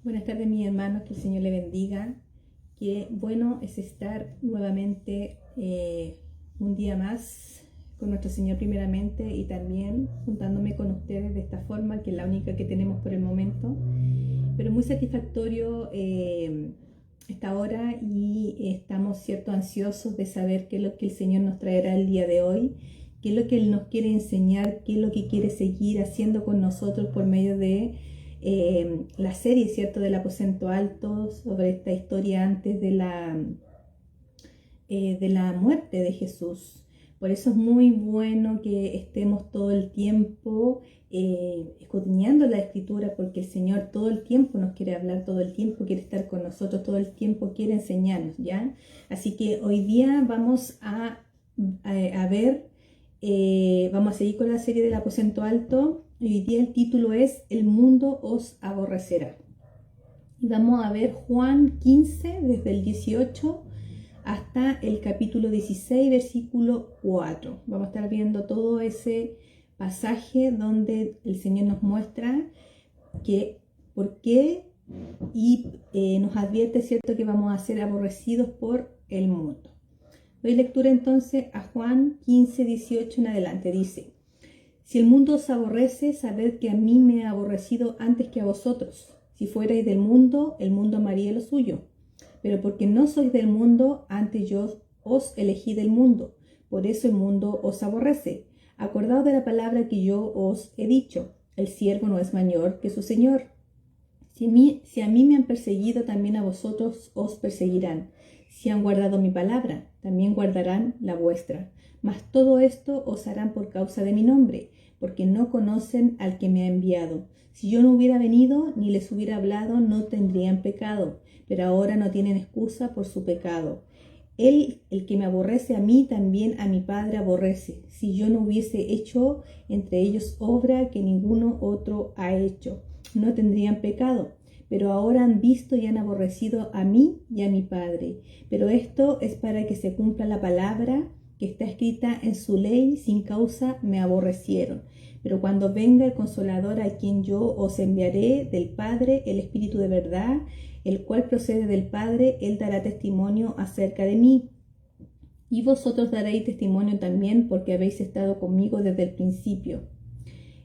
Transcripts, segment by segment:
Buenas tardes, mis hermanos, que el Señor le bendiga. Qué bueno es estar nuevamente un día más con nuestro Señor primeramente y también juntándome con ustedes de esta forma, que es la única que tenemos por el momento. Pero muy satisfactorio esta hora y estamos ansiosos de saber qué es lo que el Señor nos traerá el día de hoy, qué es lo que Él nos quiere enseñar, qué es lo que quiere seguir haciendo con nosotros por medio de la serie, ¿cierto?, del aposento alto, sobre esta historia antes de la muerte de Jesús. Por eso es muy bueno que estemos todo el tiempo escudriñando la Escritura, porque el Señor todo el tiempo nos quiere hablar, todo el tiempo quiere estar con nosotros, todo el tiempo quiere enseñarnos, ¿ya? Así que hoy día vamos a ver, vamos a seguir con la serie del aposento alto. Hoy día el título es El mundo os aborrecerá. Y vamos a ver Juan 15, desde el 18 hasta el capítulo 16, versículo 4. Vamos a estar viendo todo ese pasaje donde el Señor nos muestra que por qué y nos advierte, ¿cierto?, que vamos a ser aborrecidos por el mundo. Doy lectura entonces a Juan 15, 18 en adelante. Dice: Si el mundo os aborrece, sabed que a mí me ha aborrecido antes que a vosotros. Si fuerais del mundo, el mundo amaría lo suyo. Pero porque no sois del mundo, antes yo os elegí del mundo. Por eso el mundo os aborrece. Acordaos de la palabra que yo os he dicho: el siervo no es mayor que su señor. Si a mí me han perseguido, también a vosotros os perseguirán. Si han guardado mi palabra, también guardarán la vuestra. Mas todo esto os harán por causa de mi nombre, porque no conocen al que me ha enviado. Si yo no hubiera venido ni les hubiera hablado, no tendrían pecado, pero ahora no tienen excusa por su pecado. Él, el que me aborrece a mí, también a mi Padre aborrece. Si yo no hubiese hecho entre ellos obra que ninguno otro ha hecho, no tendrían pecado. Pero ahora han visto y han aborrecido a mí y a mi Padre. Pero esto es para que se cumpla la palabra que está escrita en su ley: sin causa me aborrecieron. Pero cuando venga el Consolador, a quien yo os enviaré del Padre, el Espíritu de verdad, el cual procede del Padre, él dará testimonio acerca de mí. Y vosotros daréis testimonio también, porque habéis estado conmigo desde el principio.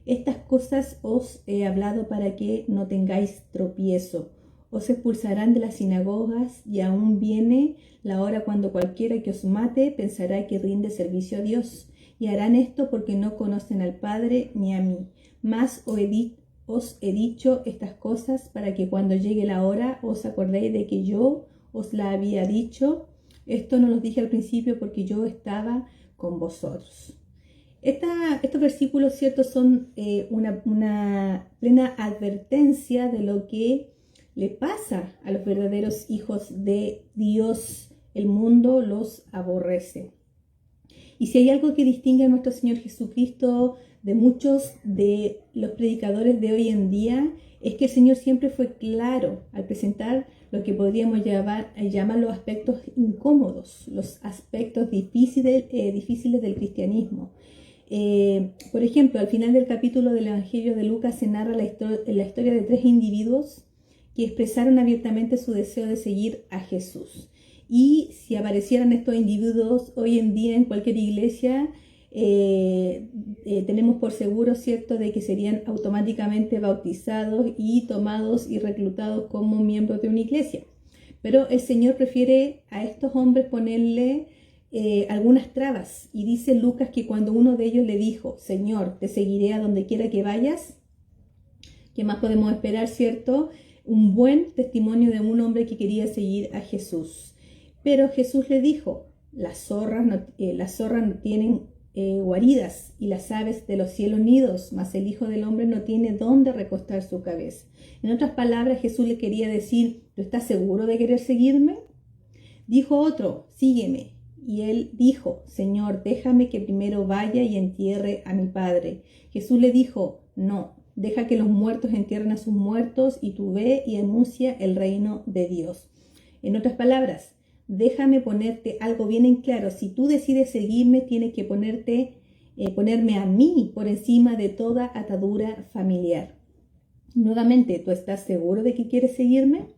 Estas cosas os he hablado para que no tengáis tropiezo. Os expulsarán de las sinagogas, y aún viene la hora cuando cualquiera que os mate pensará que rinde servicio a Dios. Y harán esto porque no conocen al Padre ni a mí. Mas os he dicho estas cosas para que cuando llegue la hora os acordéis de que yo os la había dicho. Esto no lo dije al principio porque yo estaba con vosotros. Estos versículos, ¿cierto?, son una plena advertencia de lo que le pasa a los verdaderos hijos de Dios. El mundo los aborrece. Y si hay algo que distingue a nuestro Señor Jesucristo de muchos de los predicadores de hoy en día, es que el Señor siempre fue claro al presentar lo que podríamos llamar los aspectos incómodos, los aspectos difíciles del cristianismo. Por ejemplo, al final del capítulo del Evangelio de Lucas se narra la historia de 3 individuos que expresaron abiertamente su deseo de seguir a Jesús. Y si aparecieran estos individuos hoy en día en cualquier iglesia, tenemos por seguro, ¿cierto?, de que serían automáticamente bautizados y tomados y reclutados como miembros de una iglesia. Pero el Señor prefiere a estos hombres ponerle algunas trabas, y dice Lucas que cuando uno de ellos le dijo: Señor, te seguiré a donde quiera que vayas, ¿qué más podemos esperar, cierto? Un buen testimonio de un hombre que quería seguir a Jesús. Pero Jesús le dijo: las zorras no tienen guaridas, y las aves de los cielos nidos, mas el Hijo del Hombre no tiene dónde recostar su cabeza. En otras palabras, Jesús le quería decir: ¿tú estás seguro de querer seguirme? Dijo otro: sígueme. Y él dijo: Señor, déjame que primero vaya y entierre a mi padre. Jesús le dijo: no, deja que los muertos entierren a sus muertos, y tú ve y anuncia el reino de Dios. En otras palabras, déjame ponerte algo bien en claro: si tú decides seguirme, tienes que ponerme a mí por encima de toda atadura familiar. Nuevamente, ¿tú estás seguro de que quieres seguirme?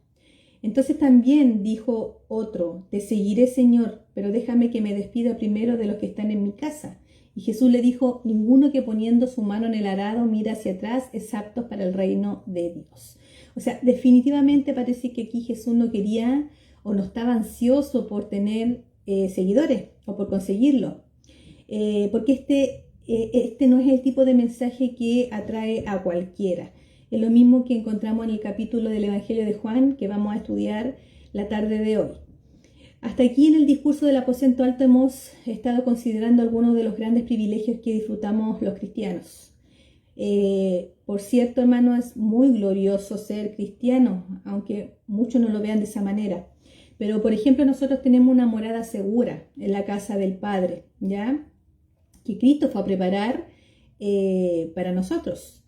Entonces también dijo otro, te seguiré, Señor, pero déjame que me despida primero de los que están en mi casa. Y Jesús le dijo, ninguno que poniendo su mano en el arado mira hacia atrás es apto para el reino de Dios. O sea, definitivamente parece que aquí Jesús no quería o no estaba ansioso por tener seguidores o por conseguirlo. Porque este no es el tipo de mensaje que atrae a cualquiera. Es lo mismo que encontramos en el capítulo del Evangelio de Juan que vamos a estudiar la tarde de hoy. Hasta aquí en el discurso del aposento alto hemos estado considerando algunos de los grandes privilegios que disfrutamos los cristianos. Por cierto, hermano, es muy glorioso ser cristiano, aunque muchos no lo vean de esa manera. Pero, por ejemplo, nosotros tenemos una morada segura en la casa del Padre, ¿ya? Que Cristo fue a preparar para nosotros.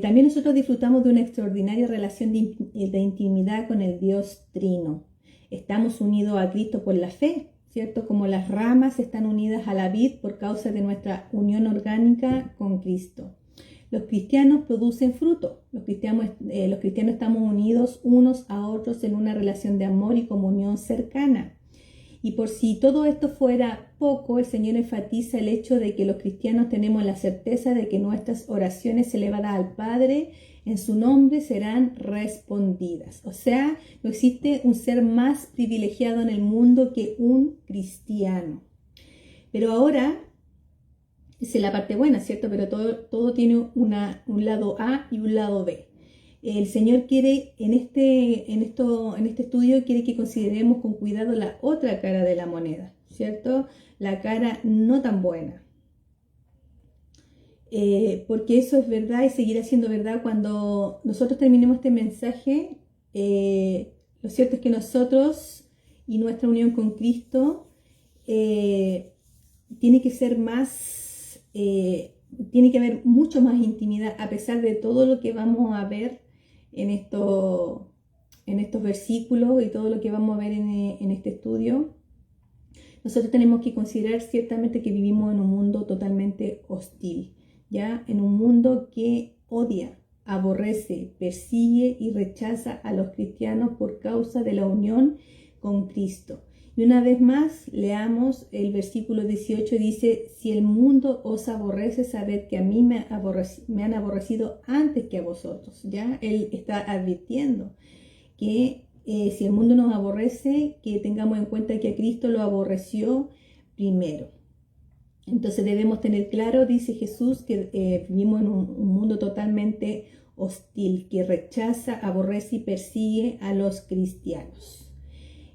También nosotros disfrutamos de una extraordinaria relación de intimidad con el Dios Trino. Estamos unidos a Cristo por la fe, ¿cierto? Como las ramas están unidas a la vid por causa de nuestra unión orgánica con Cristo. Los cristianos producen fruto. Los cristianos estamos unidos unos a otros en una relación de amor y comunión cercana. Y por si todo esto fuera poco, el Señor enfatiza el hecho de que los cristianos tenemos la certeza de que nuestras oraciones elevadas al Padre en su nombre serán respondidas. O sea, no existe un ser más privilegiado en el mundo que un cristiano. Pero ahora, esa es la parte buena, ¿cierto? Pero todo tiene un lado A y un lado B. El Señor quiere, en este estudio, quiere que consideremos con cuidado la otra cara de la moneda, ¿cierto? La cara no tan buena. Porque eso es verdad y seguirá siendo verdad cuando nosotros terminemos este mensaje. Lo cierto es que nosotros y nuestra unión con Cristo tiene que ser más, tiene que haber mucho más intimidad a pesar de todo lo que vamos a ver en estos versículos y todo lo que vamos a ver en este estudio. Nosotros tenemos que considerar ciertamente que vivimos en un mundo totalmente hostil, ¿ya? En un mundo que odia, aborrece, persigue y rechaza a los cristianos por causa de la unión con Cristo. Y una vez más, leamos el versículo 18, dice, si el mundo os aborrece, sabed que a mí me han aborrecido antes que a vosotros. ¿Ya? Él está advirtiendo que si el mundo nos aborrece, que tengamos en cuenta que a Cristo lo aborreció primero. Entonces debemos tener claro, dice Jesús, que vivimos en un mundo totalmente hostil, que rechaza, aborrece y persigue a los cristianos.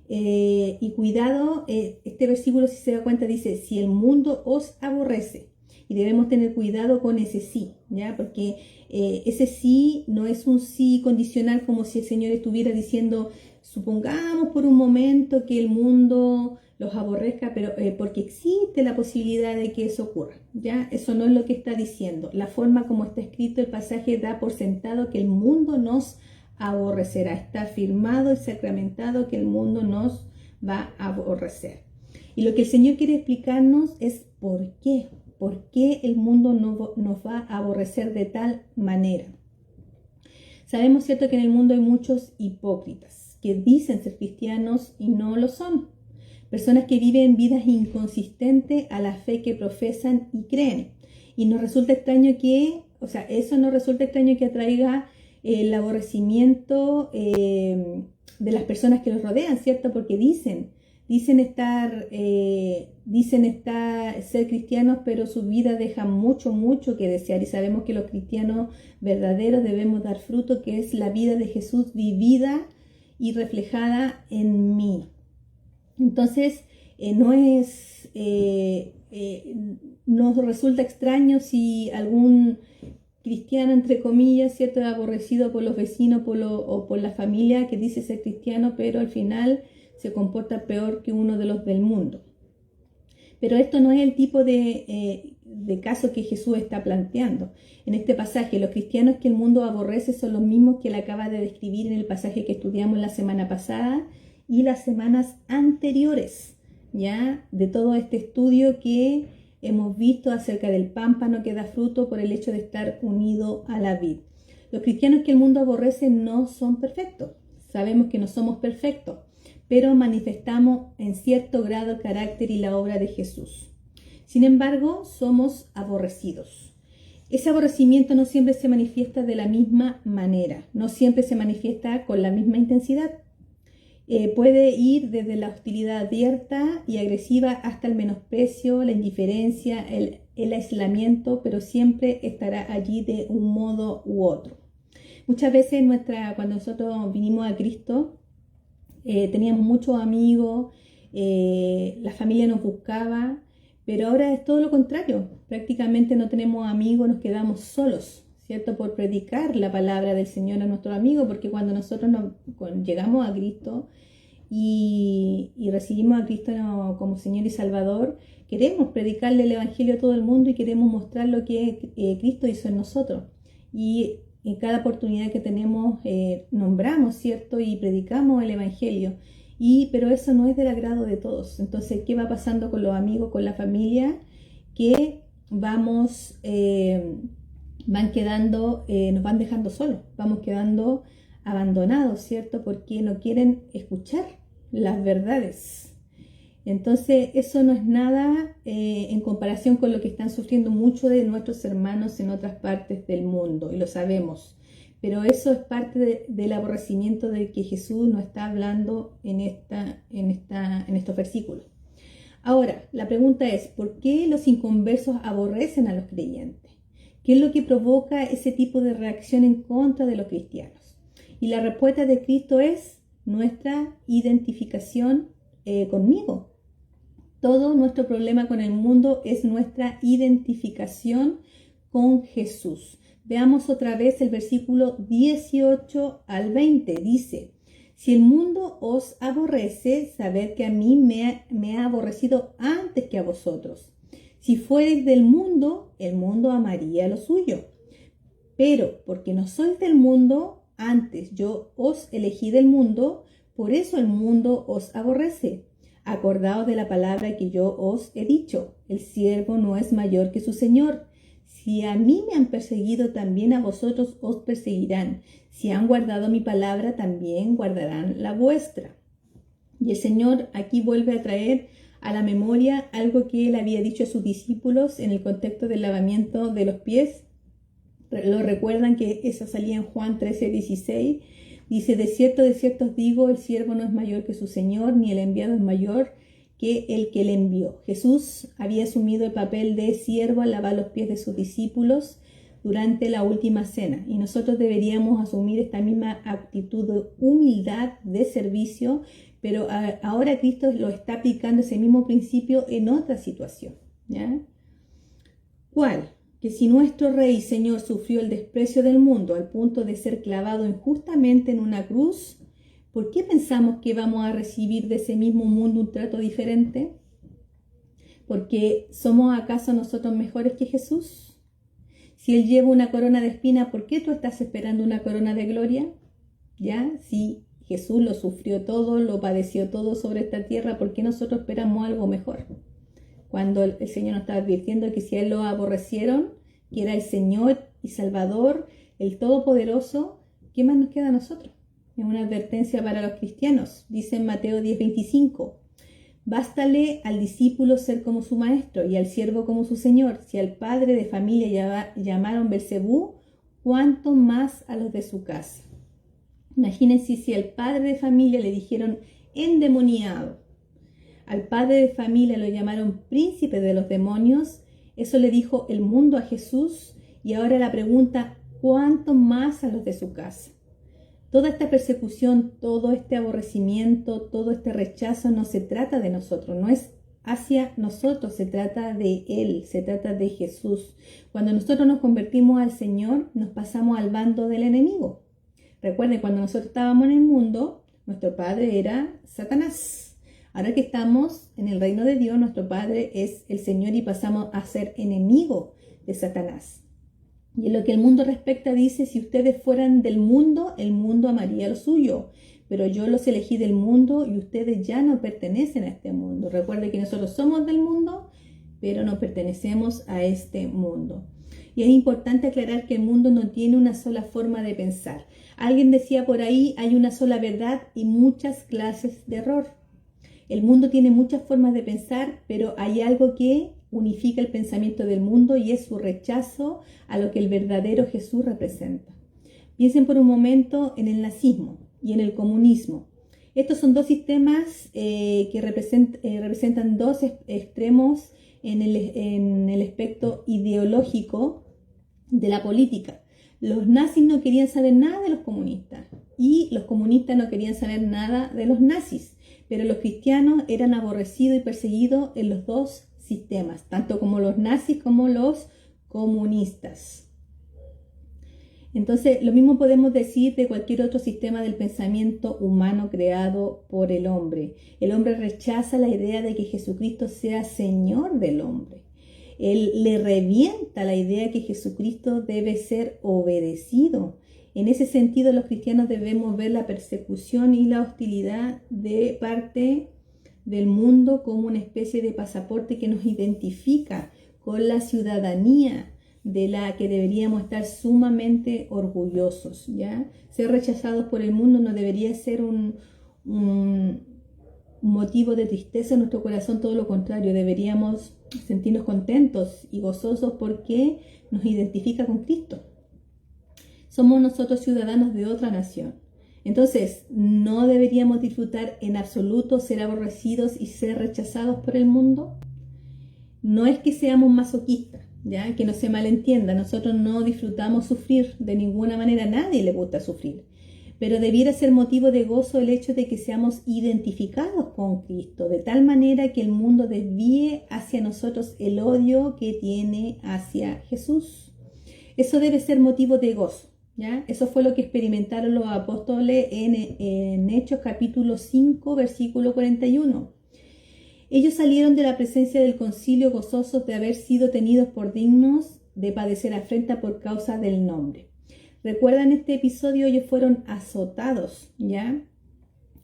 Y cuidado, este versículo, si se da cuenta, dice, si el mundo os aborrece. Y debemos tener cuidado con ese sí, ¿ya? Porque ese sí no es un sí condicional, como si el Señor estuviera diciendo, supongamos por un momento que el mundo los aborrezca, pero porque existe la posibilidad de que eso ocurra, ¿ya? Eso no es lo que está diciendo. La forma como está escrito el pasaje da por sentado que el mundo nos aborrecerá. Está firmado y sacramentado que el mundo nos va a aborrecer. Y lo que el Señor quiere explicarnos es por qué. ¿Por qué el mundo nos va a aborrecer de tal manera? Sabemos, cierto, que en el mundo hay muchos hipócritas que dicen ser cristianos y no lo son. Personas que viven vidas inconsistentes a la fe que profesan y creen. Y nos resulta extraño eso nos resulta extraño que atraiga el aborrecimiento de las personas que los rodean, ¿cierto? Porque dicen ser cristianos, pero su vida deja mucho que desear. Y sabemos que los cristianos verdaderos debemos dar fruto, que es la vida de Jesús vivida y reflejada en mí. Entonces, nos resulta extraño si algún cristiano, entre comillas, ¿cierto?, es aborrecido por los vecinos o por la familia que dice ser cristiano, pero al final se comporta peor que uno de los del mundo. Pero esto no es el tipo de caso que Jesús está planteando. En este pasaje, los cristianos que el mundo aborrece son los mismos que él acaba de describir en el pasaje que estudiamos la semana pasada y las semanas anteriores, ¿ya? De todo este estudio que hemos visto acerca del pámpano que da fruto por el hecho de estar unido a la vid. Los cristianos que el mundo aborrece no son perfectos. Sabemos que no somos perfectos, pero manifestamos en cierto grado el carácter y la obra de Jesús. Sin embargo, somos aborrecidos. Ese aborrecimiento no siempre se manifiesta de la misma manera, no siempre se manifiesta con la misma intensidad. Puede ir desde la hostilidad abierta y agresiva hasta el menosprecio, la indiferencia, el aislamiento, pero siempre estará allí de un modo u otro. Muchas veces cuando nosotros vinimos a Cristo, teníamos muchos amigos, la familia nos buscaba, pero ahora es todo lo contrario. Prácticamente no tenemos amigos, nos quedamos solos, ¿cierto? Por predicar la palabra del Señor a nuestros amigos, porque cuando nosotros llegamos a Cristo y recibimos a Cristo como Señor y Salvador, queremos predicarle el Evangelio a todo el mundo y queremos mostrar lo que Cristo hizo en nosotros. Y en cada oportunidad que tenemos nombramos, ¿cierto? Y predicamos el Evangelio. Pero eso no es del agrado de todos. Entonces, ¿qué va pasando con los amigos, con la familia? Que nos van dejando solos, vamos quedando abandonados, ¿cierto? Porque no quieren escuchar las verdades. Entonces, eso no es nada en comparación con lo que están sufriendo muchos de nuestros hermanos en otras partes del mundo, y lo sabemos. Pero eso es parte del aborrecimiento de que Jesús nos está hablando en estos versículos. Ahora, la pregunta es, ¿por qué los inconversos aborrecen a los creyentes? ¿Qué es lo que provoca ese tipo de reacción en contra de los cristianos? Y la respuesta de Cristo es nuestra identificación conmigo. Todo nuestro problema con el mundo es nuestra identificación con Jesús. Veamos otra vez el versículo 18 al 20. Dice: si el mundo os aborrece, sabed que a mí me ha aborrecido antes que a vosotros. Si fuereis del mundo, el mundo amaría lo suyo. Pero porque no sois del mundo, antes yo os elegí del mundo, por eso el mundo os aborrece. Acordaos de la palabra que yo os he dicho: el siervo no es mayor que su señor. Si a mí me han perseguido, también a vosotros os perseguirán. Si han guardado mi palabra, también guardarán la vuestra. Y el Señor aquí vuelve a traer a la memoria algo que él había dicho a sus discípulos en el contexto del lavamiento de los pies. Lo recuerdan que eso salía en Juan 13:16. Dice: de cierto os digo, el siervo no es mayor que su Señor, ni el enviado es mayor que el que le envió. Jesús había asumido el papel de siervo al lavar los pies de sus discípulos durante la última cena, y nosotros deberíamos asumir esta misma actitud de humildad, de servicio, pero ahora Cristo lo está aplicando ese mismo principio en otra situación, ¿ya? ¿Cuál? Que si nuestro Rey y Señor sufrió el desprecio del mundo al punto de ser clavado injustamente en una cruz, ¿por qué pensamos que vamos a recibir de ese mismo mundo un trato diferente? ¿Porque somos acaso nosotros mejores que Jesús? Si Él lleva una corona de espina, ¿por qué tú estás esperando una corona de gloria? ¿Ya? Si Jesús lo sufrió todo, lo padeció todo sobre esta tierra, ¿por qué nosotros esperamos algo mejor? Cuando el Señor nos está advirtiendo que si a Él lo aborrecieron, que era el Señor y Salvador, el Todopoderoso, ¿qué más nos queda a nosotros? Es una advertencia para los cristianos. Dice en Mateo 10:25: bástale al discípulo ser como su maestro y al siervo como su señor. Si al padre de familia llamaron Belcebú, ¿cuánto más a los de su casa? Imagínense si al padre de familia le dijeron endemoniado, al padre de familia lo llamaron príncipe de los demonios. Eso le dijo el mundo a Jesús, y ahora la pregunta: ¿cuánto más a los de su casa? Toda esta persecución, todo este aborrecimiento, todo este rechazo no se trata de nosotros, no es hacia nosotros, se trata de Él, se trata de Jesús. Cuando nosotros nos convertimos al Señor, nos pasamos al bando del enemigo. Recuerden, cuando nosotros estábamos en el mundo, nuestro padre era Satanás. Ahora que estamos en el reino de Dios, nuestro padre es el Señor y pasamos a ser enemigo de Satanás. Y en lo que el mundo respecta dice: si ustedes fueran del mundo, el mundo amaría lo suyo. Pero yo los elegí del mundo y ustedes ya no pertenecen a este mundo. Recuerden que nosotros somos del mundo, pero no pertenecemos a este mundo. Y es importante aclarar que el mundo no tiene una sola forma de pensar. Alguien decía por ahí, hay una sola verdad y muchas clases de error. El mundo tiene muchas formas de pensar, pero hay algo que unifica el pensamiento del mundo y es su rechazo a lo que el verdadero Jesús representa. Piensen por un momento en el nazismo y en el comunismo. Estos son dos sistemas que representan dos extremos en el espectro ideológico de la política. Los nazis no querían saber nada de los comunistas y los comunistas no querían saber nada de los nazis, pero los cristianos eran aborrecidos y perseguidos en los dos sistemas, tanto como los nazis como los comunistas. Entonces, lo mismo podemos decir de cualquier otro sistema del pensamiento humano creado por el hombre. El hombre rechaza la idea de que Jesucristo sea Señor del hombre. Él le revienta la idea que Jesucristo debe ser obedecido. En ese sentido, los cristianos debemos ver la persecución y la hostilidad de parte del mundo como una especie de pasaporte que nos identifica con la ciudadanía de la que deberíamos estar sumamente orgullosos, ¿ya? Ser rechazados por el mundo no debería ser un motivo de tristeza en nuestro corazón, todo lo contrario, deberíamos sentirnos contentos y gozosos porque nos identifica con Cristo. Somos nosotros ciudadanos de otra nación. Entonces, no deberíamos disfrutar en absoluto ser aborrecidos y ser rechazados por el mundo. No es que seamos masoquistas, ¿ya? Que no se malentienda, nosotros no disfrutamos sufrir de ninguna manera, a nadie le gusta sufrir, pero debiera ser motivo de gozo el hecho de que seamos identificados con Cristo, de tal manera que el mundo desvíe hacia nosotros el odio que tiene hacia Jesús. Eso debe ser motivo de gozo, ¿ya? Eso fue lo que experimentaron los apóstoles en Hechos capítulo 5, versículo 41. Ellos salieron de la presencia del concilio gozosos de haber sido tenidos por dignos de padecer afrenta por causa del nombre. ¿Recuerdan este episodio? Ellos fueron azotados, ¿ya?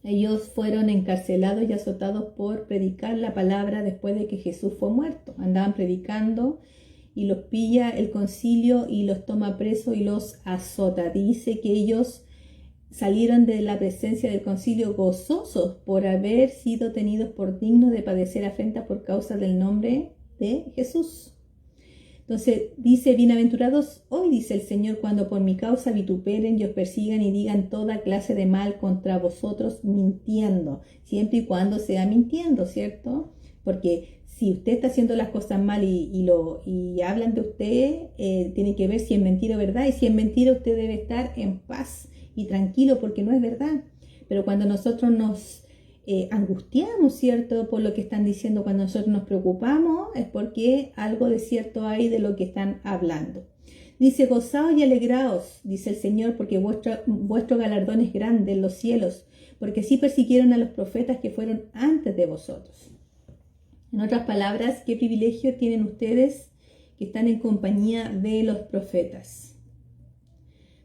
Ellos fueron encarcelados y azotados por predicar la palabra después de que Jesús fue muerto. Andaban predicando y los pilla el concilio y los toma presos y los azota. Dice que ellos salieron de la presencia del concilio gozosos por haber sido tenidos por dignos de padecer afrenta por causa del nombre de Jesús. Entonces dice, bienaventurados hoy, dice el Señor, cuando por mi causa vituperen y os persigan y digan toda clase de mal contra vosotros mintiendo, siempre y cuando sea mintiendo, ¿cierto? Porque si usted está haciendo las cosas mal y hablan de usted, tiene que ver si es mentira o verdad, y si es mentira usted debe estar en paz y tranquilo porque no es verdad. Pero cuando nosotros nos angustiamos, ¿cierto? Por lo que están diciendo, cuando nosotros nos preocupamos, es porque algo de cierto hay de lo que están hablando. Dice, gozaos y alegraos, dice el Señor, porque vuestro galardón es grande en los cielos, porque así persiguieron a los profetas que fueron antes de vosotros. En otras palabras, ¿qué privilegio tienen ustedes que están en compañía de los profetas?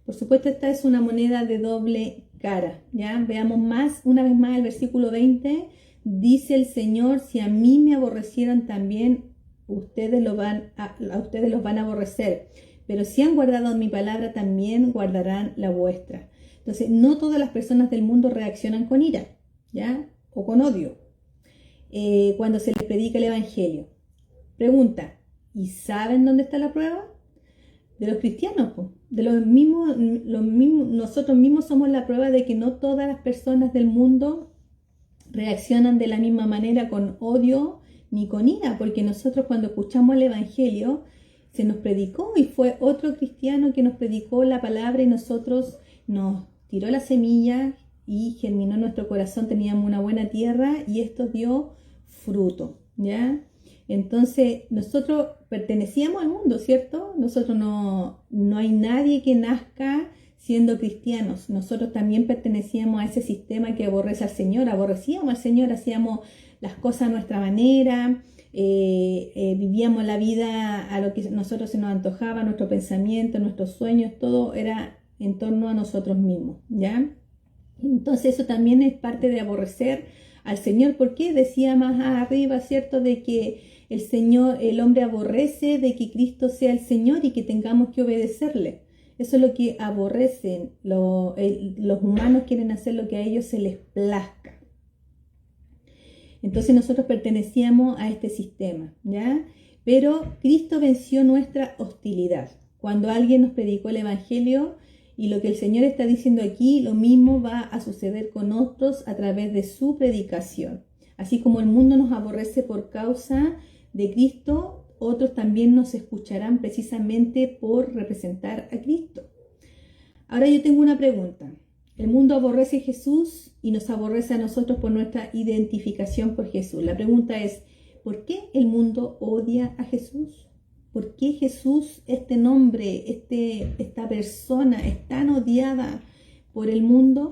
Por supuesto, esta es una moneda de doble cara, ¿ya? Veamos una vez más el versículo 20. Dice el Señor, si a mí me aborrecieron también, a ustedes los van a aborrecer. Pero si han guardado mi palabra, también guardarán la vuestra. Entonces, no todas las personas del mundo reaccionan con ira, ¿ya? O con odio, cuando se les predica el evangelio. Pregunta, ¿y saben dónde está la prueba? De los cristianos, de los mismos, nosotros mismos somos la prueba de que no todas las personas del mundo reaccionan de la misma manera con odio ni con ira, porque nosotros cuando escuchamos el evangelio se nos predicó y fue otro cristiano que nos predicó la palabra y nosotros nos tiró la semilla y germinó en nuestro corazón, teníamos una buena tierra y esto dio fruto, ¿ya? Entonces, nosotros pertenecíamos al mundo, ¿cierto? Nosotros no hay nadie que nazca siendo cristianos. Nosotros también pertenecíamos a ese sistema que aborrece al Señor. Aborrecíamos al Señor, hacíamos las cosas a nuestra manera, vivíamos la vida a lo que nosotros se nos antojaba, nuestro pensamiento, nuestros sueños, todo era en torno a nosotros mismos, ¿ya? Entonces, eso también es parte de aborrecer al Señor, porque decía más arriba, ¿cierto? De que el Señor, el hombre aborrece de que Cristo sea el Señor y que tengamos que obedecerle. Eso es lo que aborrecen. Los humanos quieren hacer lo que a ellos se les plazca. Entonces nosotros pertenecíamos a este sistema, ¿ya? Pero Cristo venció nuestra hostilidad. Cuando alguien nos predicó el Evangelio y lo que el Señor está diciendo aquí, lo mismo va a suceder con otros a través de su predicación. Así como el mundo nos aborrece por causa de Cristo, otros también nos escucharán precisamente por representar a Cristo. Ahora yo tengo una pregunta. El mundo aborrece a Jesús y nos aborrece a nosotros por nuestra identificación por Jesús. La pregunta es, ¿por qué el mundo odia a Jesús? ¿Por qué Jesús, este nombre, esta persona es tan odiada por el mundo?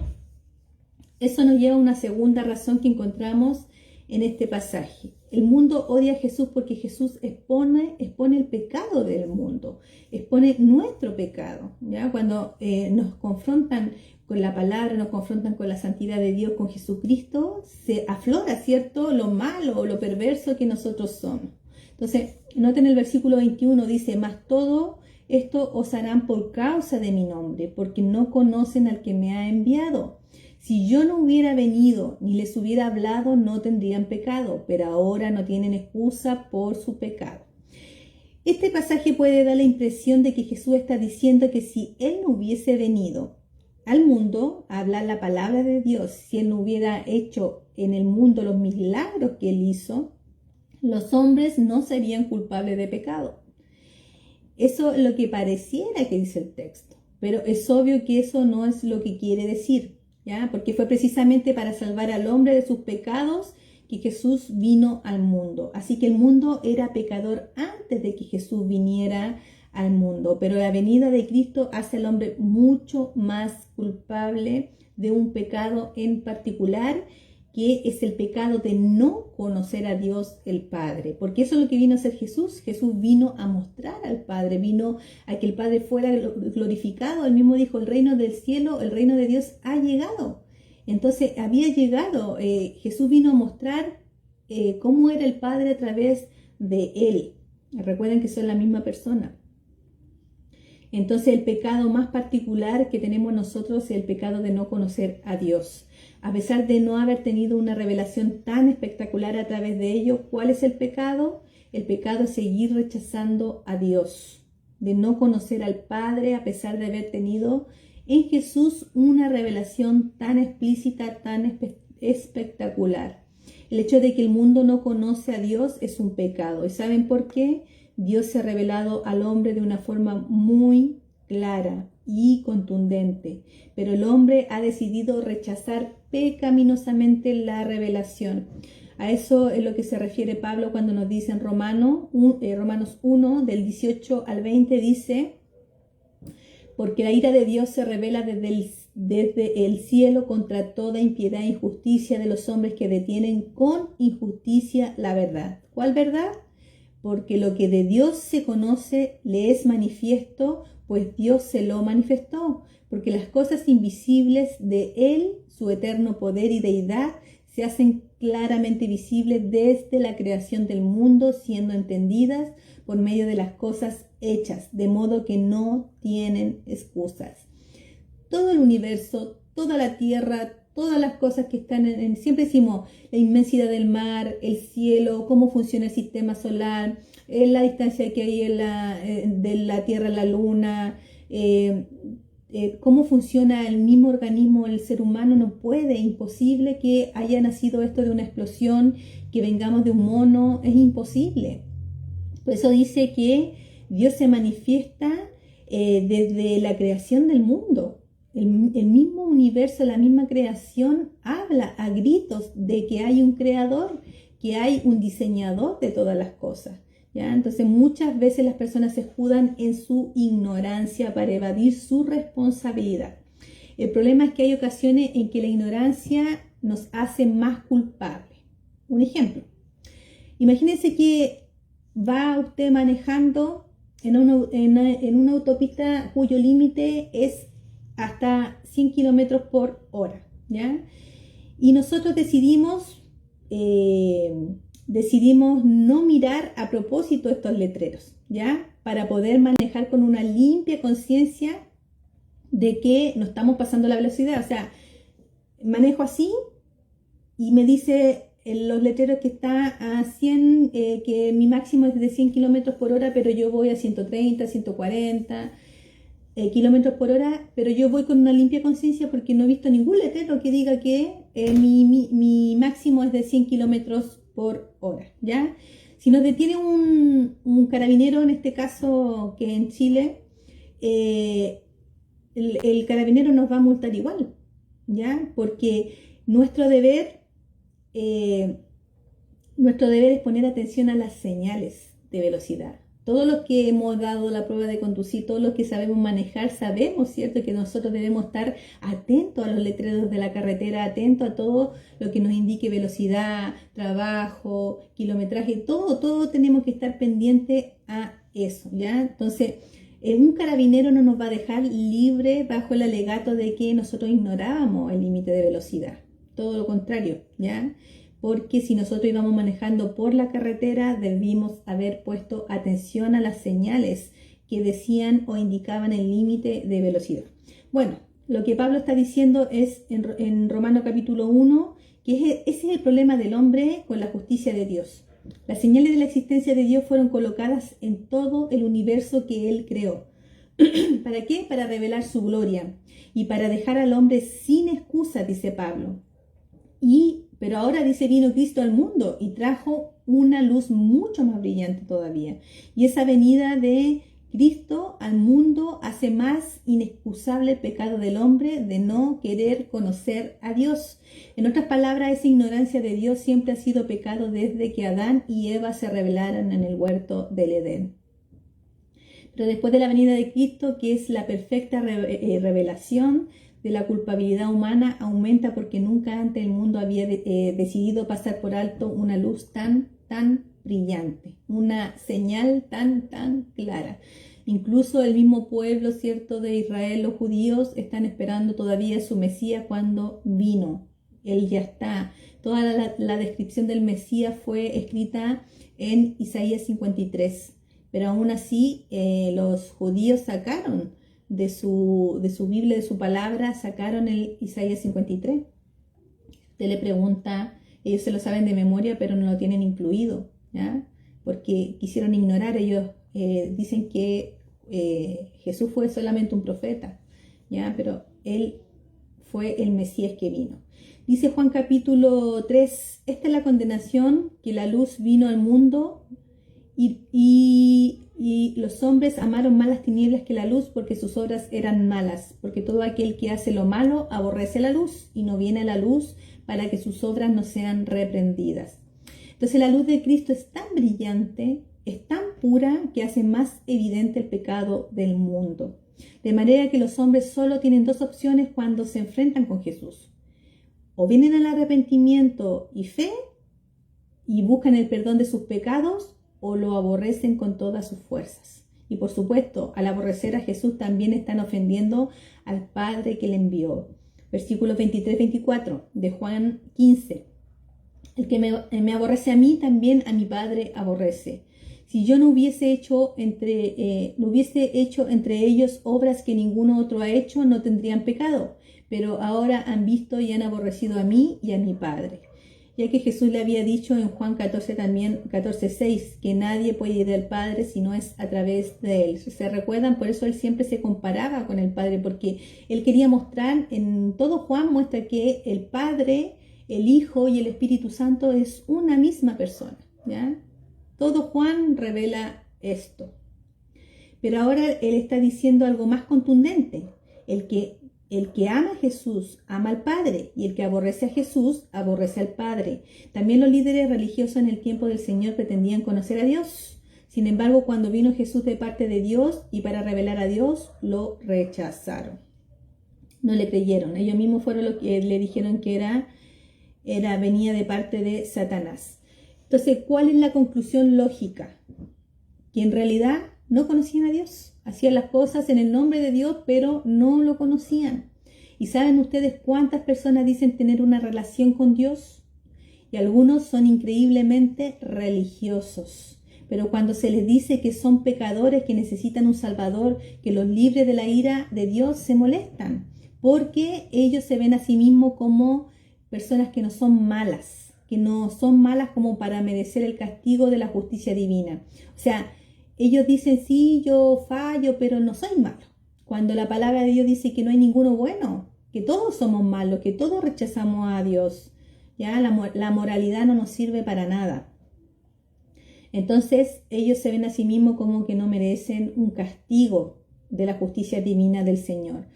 Eso nos lleva a una segunda razón que encontramos en este pasaje. El mundo odia a Jesús porque Jesús expone el pecado del mundo, expone nuestro pecado, ¿ya? Cuando nos confrontan con la palabra, nos confrontan con la santidad de Dios, con Jesucristo, se aflora, ¿cierto?, lo malo o lo perverso que nosotros somos. Entonces, noten el versículo 21, dice, mas todo esto os harán por causa de mi nombre, porque no conocen al que me ha enviado. Si yo no hubiera venido ni les hubiera hablado, no tendrían pecado, pero ahora no tienen excusa por su pecado. Este pasaje puede dar la impresión de que Jesús está diciendo que si Él no hubiese venido al mundo a hablar la palabra de Dios, si Él no hubiera hecho en el mundo los milagros que Él hizo, los hombres no serían culpables de pecado. Eso es lo que pareciera que dice el texto, pero es obvio que eso no es lo que quiere decir, ¿ya? Porque fue precisamente para salvar al hombre de sus pecados que Jesús vino al mundo. Así que el mundo era pecador antes de que Jesús viniera al mundo, pero la venida de Cristo hace al hombre mucho más culpable de un pecado en particular, que es el pecado de no conocer a Dios el Padre, porque eso es lo que vino a hacer Jesús. Jesús vino a mostrar al Padre, vino a que el Padre fuera glorificado. Él mismo dijo, el reino del cielo, el reino de Dios ha llegado. Entonces había llegado, Jesús vino a mostrar cómo era el Padre a través de Él. Recuerden que son la misma persona. Entonces el pecado más particular que tenemos nosotros es el pecado de no conocer a Dios. A pesar de no haber tenido una revelación tan espectacular a través de ello, ¿cuál es el pecado? El pecado es seguir rechazando a Dios, de no conocer al Padre a pesar de haber tenido en Jesús una revelación tan explícita, tan espectacular. El hecho de que el mundo no conoce a Dios es un pecado. ¿Y saben por qué? Dios se ha revelado al hombre de una forma muy clara y contundente, pero el hombre ha decidido rechazar pecaminosamente la revelación. A eso es lo que se refiere Pablo cuando nos dice en Romanos 1, del 18 al 20, dice, porque la ira de Dios se revela desde el cielo contra toda impiedad e injusticia de los hombres que detienen con injusticia la verdad. ¿Cuál verdad? Porque lo que de Dios se conoce le es manifiesto, pues Dios se lo manifestó, porque las cosas invisibles de Él, su eterno poder y deidad, se hacen claramente visibles desde la creación del mundo, siendo entendidas por medio de las cosas hechas, de modo que no tienen excusas. Todo el universo, toda la tierra, todas las cosas que están siempre decimos, la inmensidad del mar, el cielo, cómo funciona el sistema solar, la distancia que hay de la Tierra a la Luna, cómo funciona el mismo organismo, el ser humano no puede, imposible que haya nacido esto de una explosión, que vengamos de un mono, es imposible. Por eso dice que Dios se manifiesta desde la creación del mundo. El mismo universo, la misma creación habla a gritos de que hay un creador, que hay un diseñador de todas las cosas, ¿ya? Entonces muchas veces las personas se escudan en su ignorancia para evadir su responsabilidad. El problema es que hay ocasiones en que la ignorancia nos hace más culpables. Un ejemplo, imagínense que va usted manejando en una autopista cuyo límite es hasta 100 kilómetros por hora, ¿ya? Y nosotros decidimos decidimos no mirar a propósito estos letreros, ¿ya? Para poder manejar con una limpia conciencia de que no estamos pasando la velocidad. O sea, manejo así y me dice en los letreros que está a 100, que mi máximo es de 100 kilómetros por hora, pero yo voy a 130, 140 kilómetros por hora, pero yo voy con una limpia conciencia porque no he visto ningún letrero que diga que mi máximo es de 100 kilómetros por hora, ¿ya? Si nos detiene un carabinero, en este caso que en Chile, el carabinero nos va a multar igual, ¿ya? Porque nuestro deber es poner atención a las señales de velocidad. Todos los que hemos dado la prueba de conducir, todos los que sabemos manejar, sabemos, ¿cierto?, que nosotros debemos estar atentos a los letreros de la carretera, atentos a todo lo que nos indique velocidad, trabajo, kilometraje, todo tenemos que estar pendiente a eso, ¿ya? Entonces, un carabinero no nos va a dejar libre bajo el alegato de que nosotros ignorábamos el límite de velocidad. Todo lo contrario, ¿ya? Porque si nosotros íbamos manejando por la carretera, debimos haber puesto atención a las señales que decían o indicaban el límite de velocidad. Bueno, lo que Pablo está diciendo es en Romanos capítulo 1, que ese es el problema del hombre con la justicia de Dios. Las señales de la existencia de Dios fueron colocadas en todo el universo que Él creó. ¿Para qué? Para revelar su gloria y para dejar al hombre sin excusa, dice Pablo. Pero ahora dice, vino Cristo al mundo y trajo una luz mucho más brillante todavía. Y esa venida de Cristo al mundo hace más inexcusable el pecado del hombre de no querer conocer a Dios. En otras palabras, esa ignorancia de Dios siempre ha sido pecado desde que Adán y Eva se rebelaron en el huerto del Edén. Pero después de la venida de Cristo, que es la perfecta revelación de la culpabilidad humana, aumenta porque nunca antes el mundo había decidido pasar por alto una luz tan brillante, una señal tan clara. Incluso el mismo pueblo, ¿cierto?, de Israel, los judíos, están esperando todavía su Mesías cuando vino. Él ya está. Toda la descripción del Mesías fue escrita en Isaías 53. Pero aún así, los judíos sacaron de su Biblia, de su palabra, sacaron el Isaías 53. Usted le pregunta, ellos se lo saben de memoria, pero no lo tienen incluido, ¿ya? Porque quisieron ignorar. Ellos dicen que Jesús fue solamente un profeta, ¿ya? Pero Él fue el Mesías que vino. Dice Juan capítulo 3, esta es la condenación, que la luz vino al mundo y los hombres amaron más las tinieblas que la luz porque sus obras eran malas. Porque todo aquel que hace lo malo aborrece la luz y no viene a la luz para que sus obras no sean reprendidas. Entonces la luz de Cristo es tan brillante, es tan pura, que hace más evidente el pecado del mundo. De manera que los hombres solo tienen dos opciones cuando se enfrentan con Jesús. O vienen al arrepentimiento y fe y buscan el perdón de sus pecados, o lo aborrecen con todas sus fuerzas. Y por supuesto, al aborrecer a Jesús también están ofendiendo al Padre que le envió. Versículos 23-24 de Juan 15. El que me aborrece a mí, también a mi Padre aborrece. Si yo no hubiese hecho entre ellos obras que ninguno otro ha hecho, no tendrían pecado. Pero ahora han visto y han aborrecido a mí y a mi Padre. Ya que Jesús le había dicho en Juan 14 también, 14:6, que nadie puede ir al Padre si no es a través de Él. ¿Se recuerdan? Por eso Él siempre se comparaba con el Padre, porque Él quería mostrar, en todo Juan muestra que el Padre, el Hijo y el Espíritu Santo es una misma persona, ¿ya? Todo Juan revela esto. Pero ahora Él está diciendo algo más contundente. El que ama a Jesús ama al Padre, y el que aborrece a Jesús aborrece al Padre. También los líderes religiosos en el tiempo del Señor pretendían conocer a Dios. Sin embargo, cuando vino Jesús de parte de Dios y para revelar a Dios, lo rechazaron. No le creyeron. Ellos mismos fueron los que le dijeron que venía de parte de Satanás. Entonces, ¿cuál es la conclusión lógica? Que en realidad no conocían a Dios. Hacían las cosas en el nombre de Dios, pero no lo conocían. ¿Y saben ustedes cuántas personas dicen tener una relación con Dios? y algunos son increíblemente religiosos. Pero cuando se les dice que son pecadores, que necesitan un Salvador, que los libre de la ira de Dios, se molestan, porque ellos se ven a sí mismos como personas que no son malas, como para merecer el castigo de la justicia divina. O sea, ellos dicen, sí, yo fallo, pero no soy malo. Cuando la palabra de Dios dice que no hay ninguno bueno, que todos somos malos, que todos rechazamos a Dios, ya la moralidad no nos sirve para nada. Entonces ellos se ven a sí mismos como que no merecen un castigo de la justicia divina del Señor.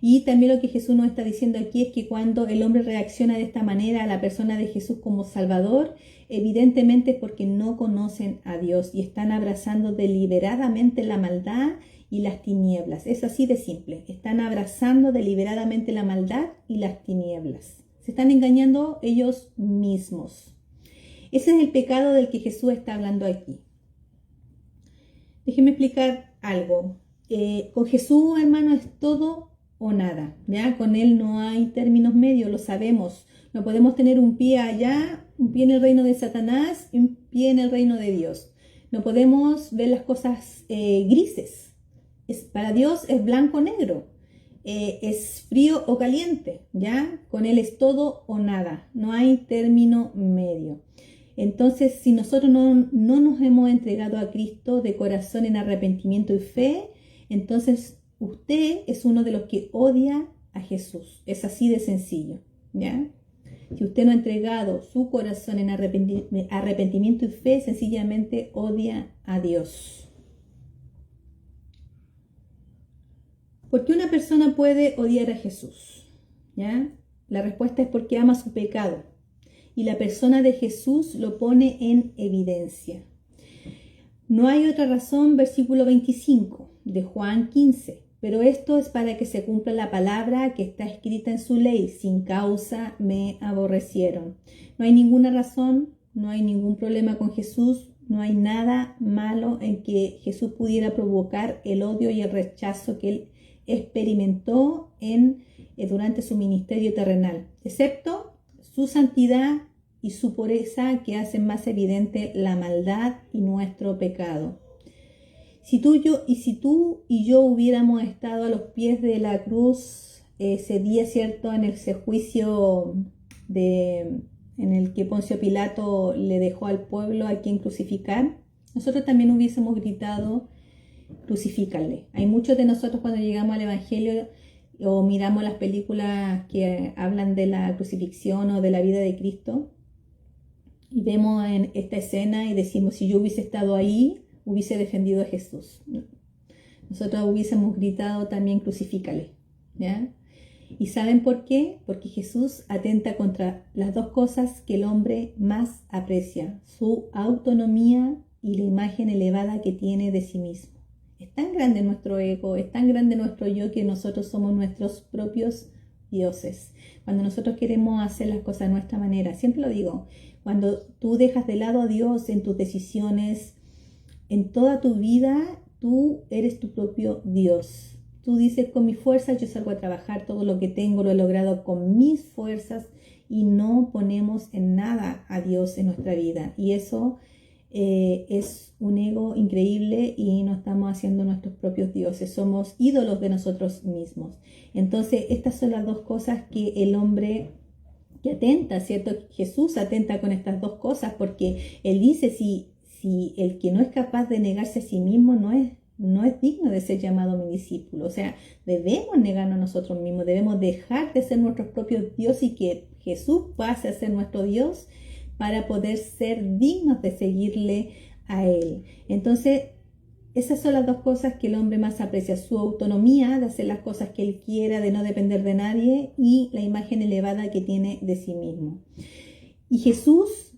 Y también lo que Jesús nos está diciendo aquí es que cuando el hombre reacciona de esta manera a la persona de Jesús como Salvador, evidentemente es porque no conocen a Dios y están abrazando deliberadamente la maldad y las tinieblas. Es así de simple. Están abrazando deliberadamente la maldad y las tinieblas. Se están engañando ellos mismos. Ese es el pecado del que Jesús está hablando aquí. Déjenme explicar algo. Con Jesús, hermano, es todo o nada, ¿ya? Con Él no hay términos medios, lo sabemos. No podemos tener un pie allá, un pie en el reino de Satanás y un pie en el reino de Dios. No podemos ver las cosas grises. Para Dios es blanco o negro. Es frío o caliente, ¿ya? Con Él es todo o nada. No hay término medio. Entonces, si nosotros no nos hemos entregado a Cristo de corazón en arrepentimiento y fe, entonces usted es uno de los que odia a Jesús. Es así de sencillo, ¿ya? Si usted no ha entregado su corazón en arrepentimiento y fe, sencillamente odia a Dios. ¿Por qué una persona puede odiar a Jesús? ¿Ya? La respuesta es porque ama su pecado. Y la persona de Jesús lo pone en evidencia. No hay otra razón, versículo 25 de Juan 15. Pero esto es para que se cumpla la palabra que está escrita en su ley. Sin causa me aborrecieron. No hay ninguna razón, no hay ningún problema con Jesús. No hay nada malo en que Jesús pudiera provocar el odio y el rechazo que él experimentó durante su ministerio terrenal, excepto su santidad y su pureza que hacen más evidente la maldad y nuestro pecado. Si tú y yo hubiéramos estado a los pies de la cruz ese día, ¿cierto? En ese juicio en el que Poncio Pilato le dejó al pueblo a quien crucificar, nosotros también hubiésemos gritado, crucifícale. Hay muchos de nosotros cuando llegamos al Evangelio o miramos las películas que hablan de la crucifixión o de la vida de Cristo y vemos en esta escena y decimos, si yo hubiese estado ahí, hubiese defendido a Jesús. Nosotros hubiésemos gritado también, crucifícale, ¿ya? ¿Y saben por qué? Porque Jesús atenta contra las dos cosas que el hombre más aprecia, su autonomía y la imagen elevada que tiene de sí mismo. Es tan grande nuestro ego, es tan grande nuestro yo que nosotros somos nuestros propios dioses. Cuando nosotros queremos hacer las cosas de nuestra manera, siempre lo digo, cuando tú dejas de lado a Dios en tus decisiones, en toda tu vida, tú eres tu propio Dios. Tú dices, con mis fuerzas yo salgo a trabajar, todo lo que tengo lo he logrado con mis fuerzas y no ponemos en nada a Dios en nuestra vida. Y eso es un ego increíble y no estamos haciendo nuestros propios dioses, somos ídolos de nosotros mismos. Entonces, estas son las dos cosas que el hombre que atenta, ¿cierto? Jesús atenta con estas dos cosas porque él dice, si el que no es capaz de negarse a sí mismo no es digno de ser llamado mi discípulo. O sea, debemos negarnos a nosotros mismos, debemos dejar de ser nuestros propios dioses y que Jesús pase a ser nuestro Dios para poder ser dignos de seguirle a Él. Entonces, esas son las dos cosas que el hombre más aprecia, su autonomía de hacer las cosas que él quiera, de no depender de nadie y la imagen elevada que tiene de sí mismo. Y Jesús,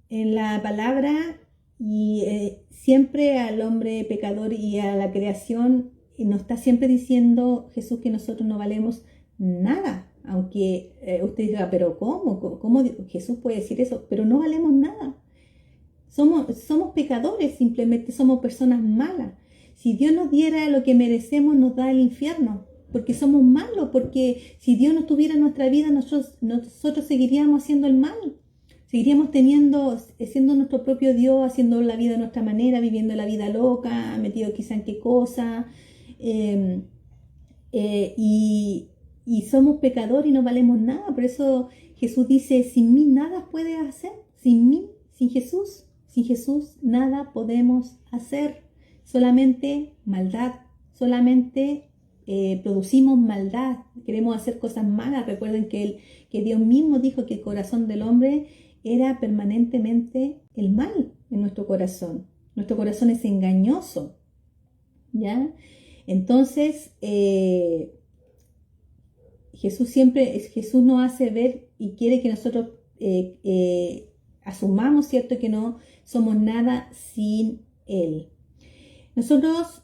en la palabra, y siempre al hombre pecador y a la creación, nos está siempre diciendo Jesús que nosotros no valemos nada. Aunque usted diga, pero ¿cómo Jesús puede decir eso? Pero no valemos nada. Somos pecadores, simplemente somos personas malas. Si Dios nos diera lo que merecemos, nos da el infierno, porque somos malos, porque si Dios no tuviera nuestra vida, nosotros seguiríamos haciendo el mal. Seguiríamos siendo nuestro propio Dios, haciendo la vida a nuestra manera, viviendo la vida loca, metido quizá en qué cosa. eh, y somos pecadores y no valemos nada. Por eso Jesús dice, sin mí nada puedes hacer. Sin mí, sin Jesús nada podemos hacer. Solamente maldad, solamente producimos maldad, queremos hacer cosas malas. Recuerden que Dios mismo dijo que el corazón del hombre era permanentemente el mal en nuestro corazón. Nuestro corazón es engañoso, ¿ya? Entonces, Jesús nos hace ver y quiere que nosotros asumamos, ¿cierto?, que no somos nada sin Él. Nosotros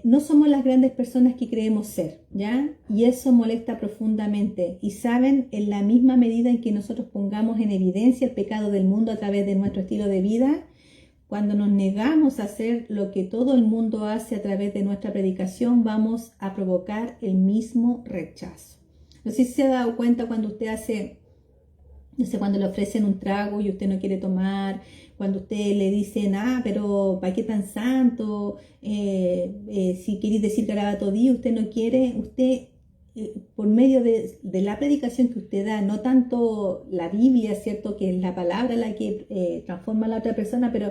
no somos las grandes personas que creemos ser, ¿ya? Y eso molesta profundamente. Y saben, en la misma medida en que nosotros pongamos en evidencia el pecado del mundo a través de nuestro estilo de vida, cuando nos negamos a hacer lo que todo el mundo hace a través de nuestra predicación, vamos a provocar el mismo rechazo. No sé si se ha dado cuenta cuando usted hace, no sé, cuando le ofrecen un trago y usted no quiere tomar, cuando usted le dicen, pero ¿para qué tan santo? Si queréis decir garabato día, usted no quiere, usted por medio de la predicación que usted da, no tanto la Biblia, ¿cierto?, que es la palabra la que transforma a la otra persona, pero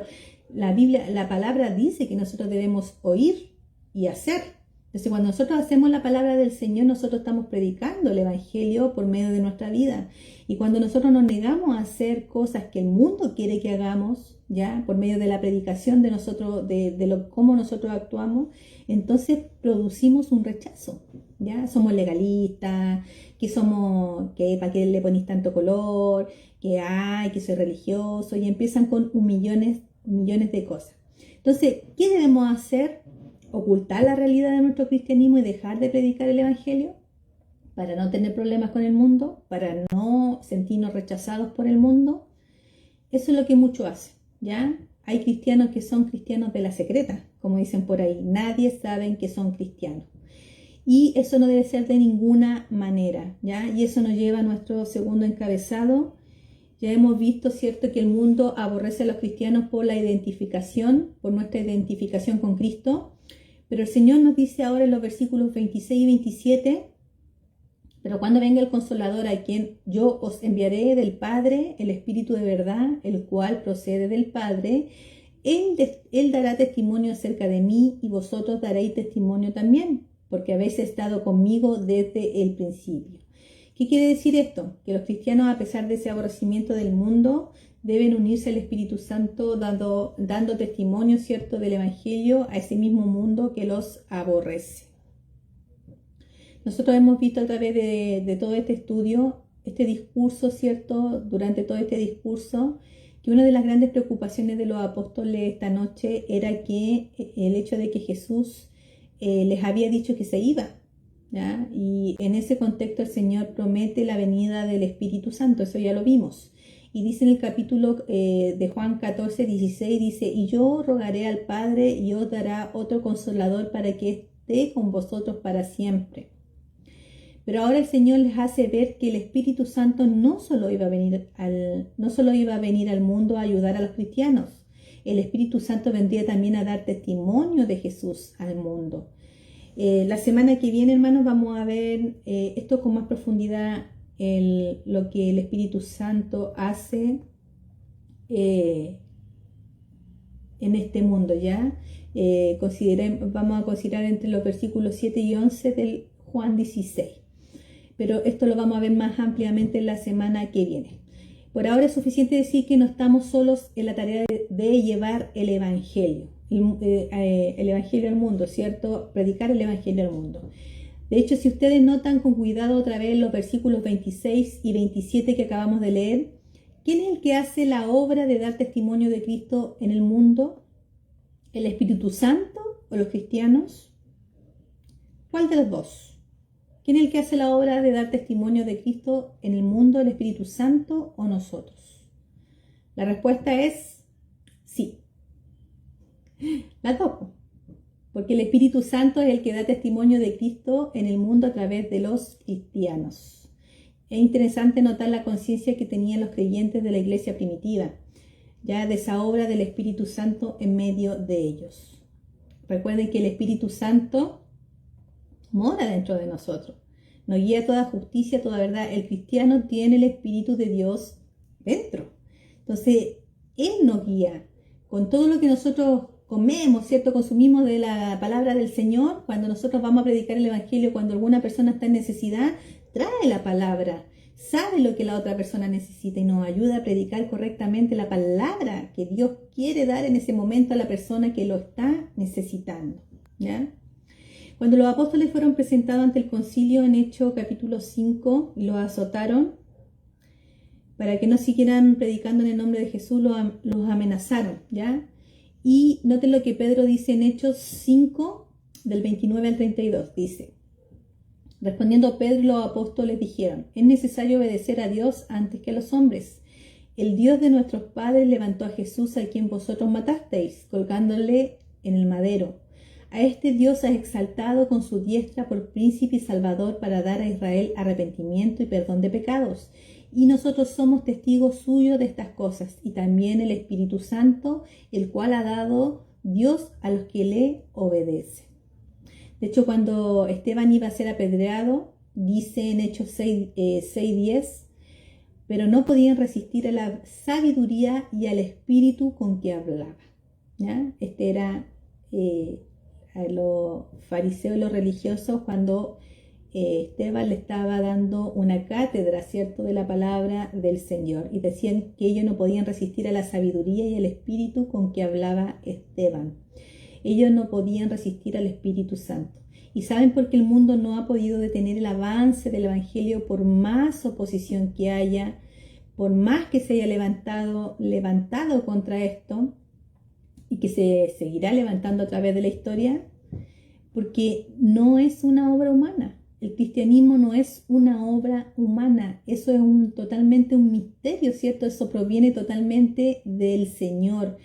la Biblia, la palabra dice que nosotros debemos oír y hacer. Entonces, cuando nosotros hacemos la palabra del Señor, nosotros estamos predicando el Evangelio por medio de nuestra vida. Y cuando nosotros nos negamos a hacer cosas que el mundo quiere que hagamos, ya por medio de la predicación de nosotros, cómo nosotros actuamos, entonces producimos un rechazo. Ya somos legalistas, que para qué le ponís tanto color, que soy religioso, y empiezan con millones de cosas. Entonces, ¿qué debemos hacer? Ocultar la realidad de nuestro cristianismo y dejar de predicar el Evangelio para no tener problemas con el mundo, para no sentirnos rechazados por el mundo. Eso es lo que muchos hacen, ¿ya? Hay cristianos que son cristianos de la secreta, como dicen por ahí. Nadie sabe que son cristianos. Y eso no debe ser de ninguna manera, ¿ya? Y eso nos lleva a nuestro segundo encabezado. Ya hemos visto, ¿cierto?, que el mundo aborrece a los cristianos por nuestra identificación con Cristo. Pero el Señor nos dice ahora en los versículos 26 y 27, pero cuando venga el Consolador, a quien yo os enviaré del Padre, el Espíritu de verdad, el cual procede del Padre, Él dará testimonio acerca de mí y vosotros daréis testimonio también, porque habéis estado conmigo desde el principio. ¿Qué quiere decir esto? Que los cristianos, a pesar de ese aborrecimiento del mundo, deben unirse al Espíritu Santo dando testimonio, ¿cierto?, del Evangelio a ese mismo mundo que los aborrece. Nosotros hemos visto a través de todo este estudio, este discurso, ¿cierto?, durante todo este discurso, que una de las grandes preocupaciones de los apóstoles esta noche era que el hecho de que Jesús les había dicho que se iba, ¿ya? Y en ese contexto el Señor promete la venida del Espíritu Santo, eso ya lo vimos. Y dice en el capítulo de Juan 14, 16, dice, y yo rogaré al Padre y os dará otro Consolador para que esté con vosotros para siempre. Pero ahora el Señor les hace ver que el Espíritu Santo no solo iba a venir al mundo a ayudar a los cristianos. El Espíritu Santo vendría también a dar testimonio de Jesús al mundo. La semana que viene, hermanos, vamos a ver esto con más profundidad, lo que el Espíritu Santo hace en este mundo, ¿ya? Vamos a considerar entre los versículos 7 y 11 del Juan 16. Pero esto lo vamos a ver más ampliamente en la semana que viene. Por ahora es suficiente decir que no estamos solos en la tarea de llevar el Evangelio al mundo, ¿cierto? Predicar el Evangelio al mundo. De hecho, si ustedes notan con cuidado otra vez los versículos 26 y 27 que acabamos de leer, ¿quién es el que hace la obra de dar testimonio de Cristo en el mundo? ¿El Espíritu Santo o los cristianos? ¿Cuál de los dos? ¿Quién es el que hace la obra de dar testimonio de Cristo en el mundo, el Espíritu Santo o nosotros? La respuesta es sí. Las dos. Porque el Espíritu Santo es el que da testimonio de Cristo en el mundo a través de los cristianos. Es interesante notar la conciencia que tenían los creyentes de la iglesia primitiva, ya de esa obra del Espíritu Santo en medio de ellos. Recuerden que el Espíritu Santo mora dentro de nosotros, nos guía toda justicia, toda verdad. El cristiano tiene el Espíritu de Dios dentro. Entonces, Él nos guía con todo lo que nosotros comemos, ¿cierto? Consumimos de la palabra del Señor. Cuando nosotros vamos a predicar el Evangelio, cuando alguna persona está en necesidad, trae la palabra, sabe lo que la otra persona necesita y nos ayuda a predicar correctamente la palabra que Dios quiere dar en ese momento a la persona que lo está necesitando, ¿ya? Cuando los apóstoles fueron presentados ante el concilio en Hechos capítulo 5 y los azotaron para que no siguieran predicando en el nombre de Jesús, los amenazaron, ¿ya? Y noten lo que Pedro dice en Hechos 5, del 29 al 32, dice: respondiendo Pedro, los apóstoles dijeron: es necesario obedecer a Dios antes que a los hombres. El Dios de nuestros padres levantó a Jesús, a quien vosotros matasteis, colgándole en el madero. A este Dios ha exaltado con su diestra por príncipe y salvador para dar a Israel arrepentimiento y perdón de pecados. Y nosotros somos testigos suyos de estas cosas, y también el Espíritu Santo, el cual ha dado Dios a los que le obedecen. De hecho, cuando Esteban iba a ser apedreado, dice en Hechos 6:10, pero no podían resistir a la sabiduría y al espíritu con que hablaba, ¿ya? Este era a los fariseos y los religiosos cuando Esteban le estaba dando una cátedra, ¿cierto?, de la palabra del Señor, y decían que ellos no podían resistir a la sabiduría y al espíritu con que hablaba Esteban. Ellos no podían resistir al Espíritu Santo. ¿Y saben por qué el mundo no ha podido detener el avance del Evangelio por más oposición que haya, por más que se haya levantado contra esto y que se seguirá levantando a través de la historia? Porque no es una obra humana. El cristianismo no es una obra humana. Eso es totalmente un misterio, ¿cierto? Eso proviene totalmente del Señor.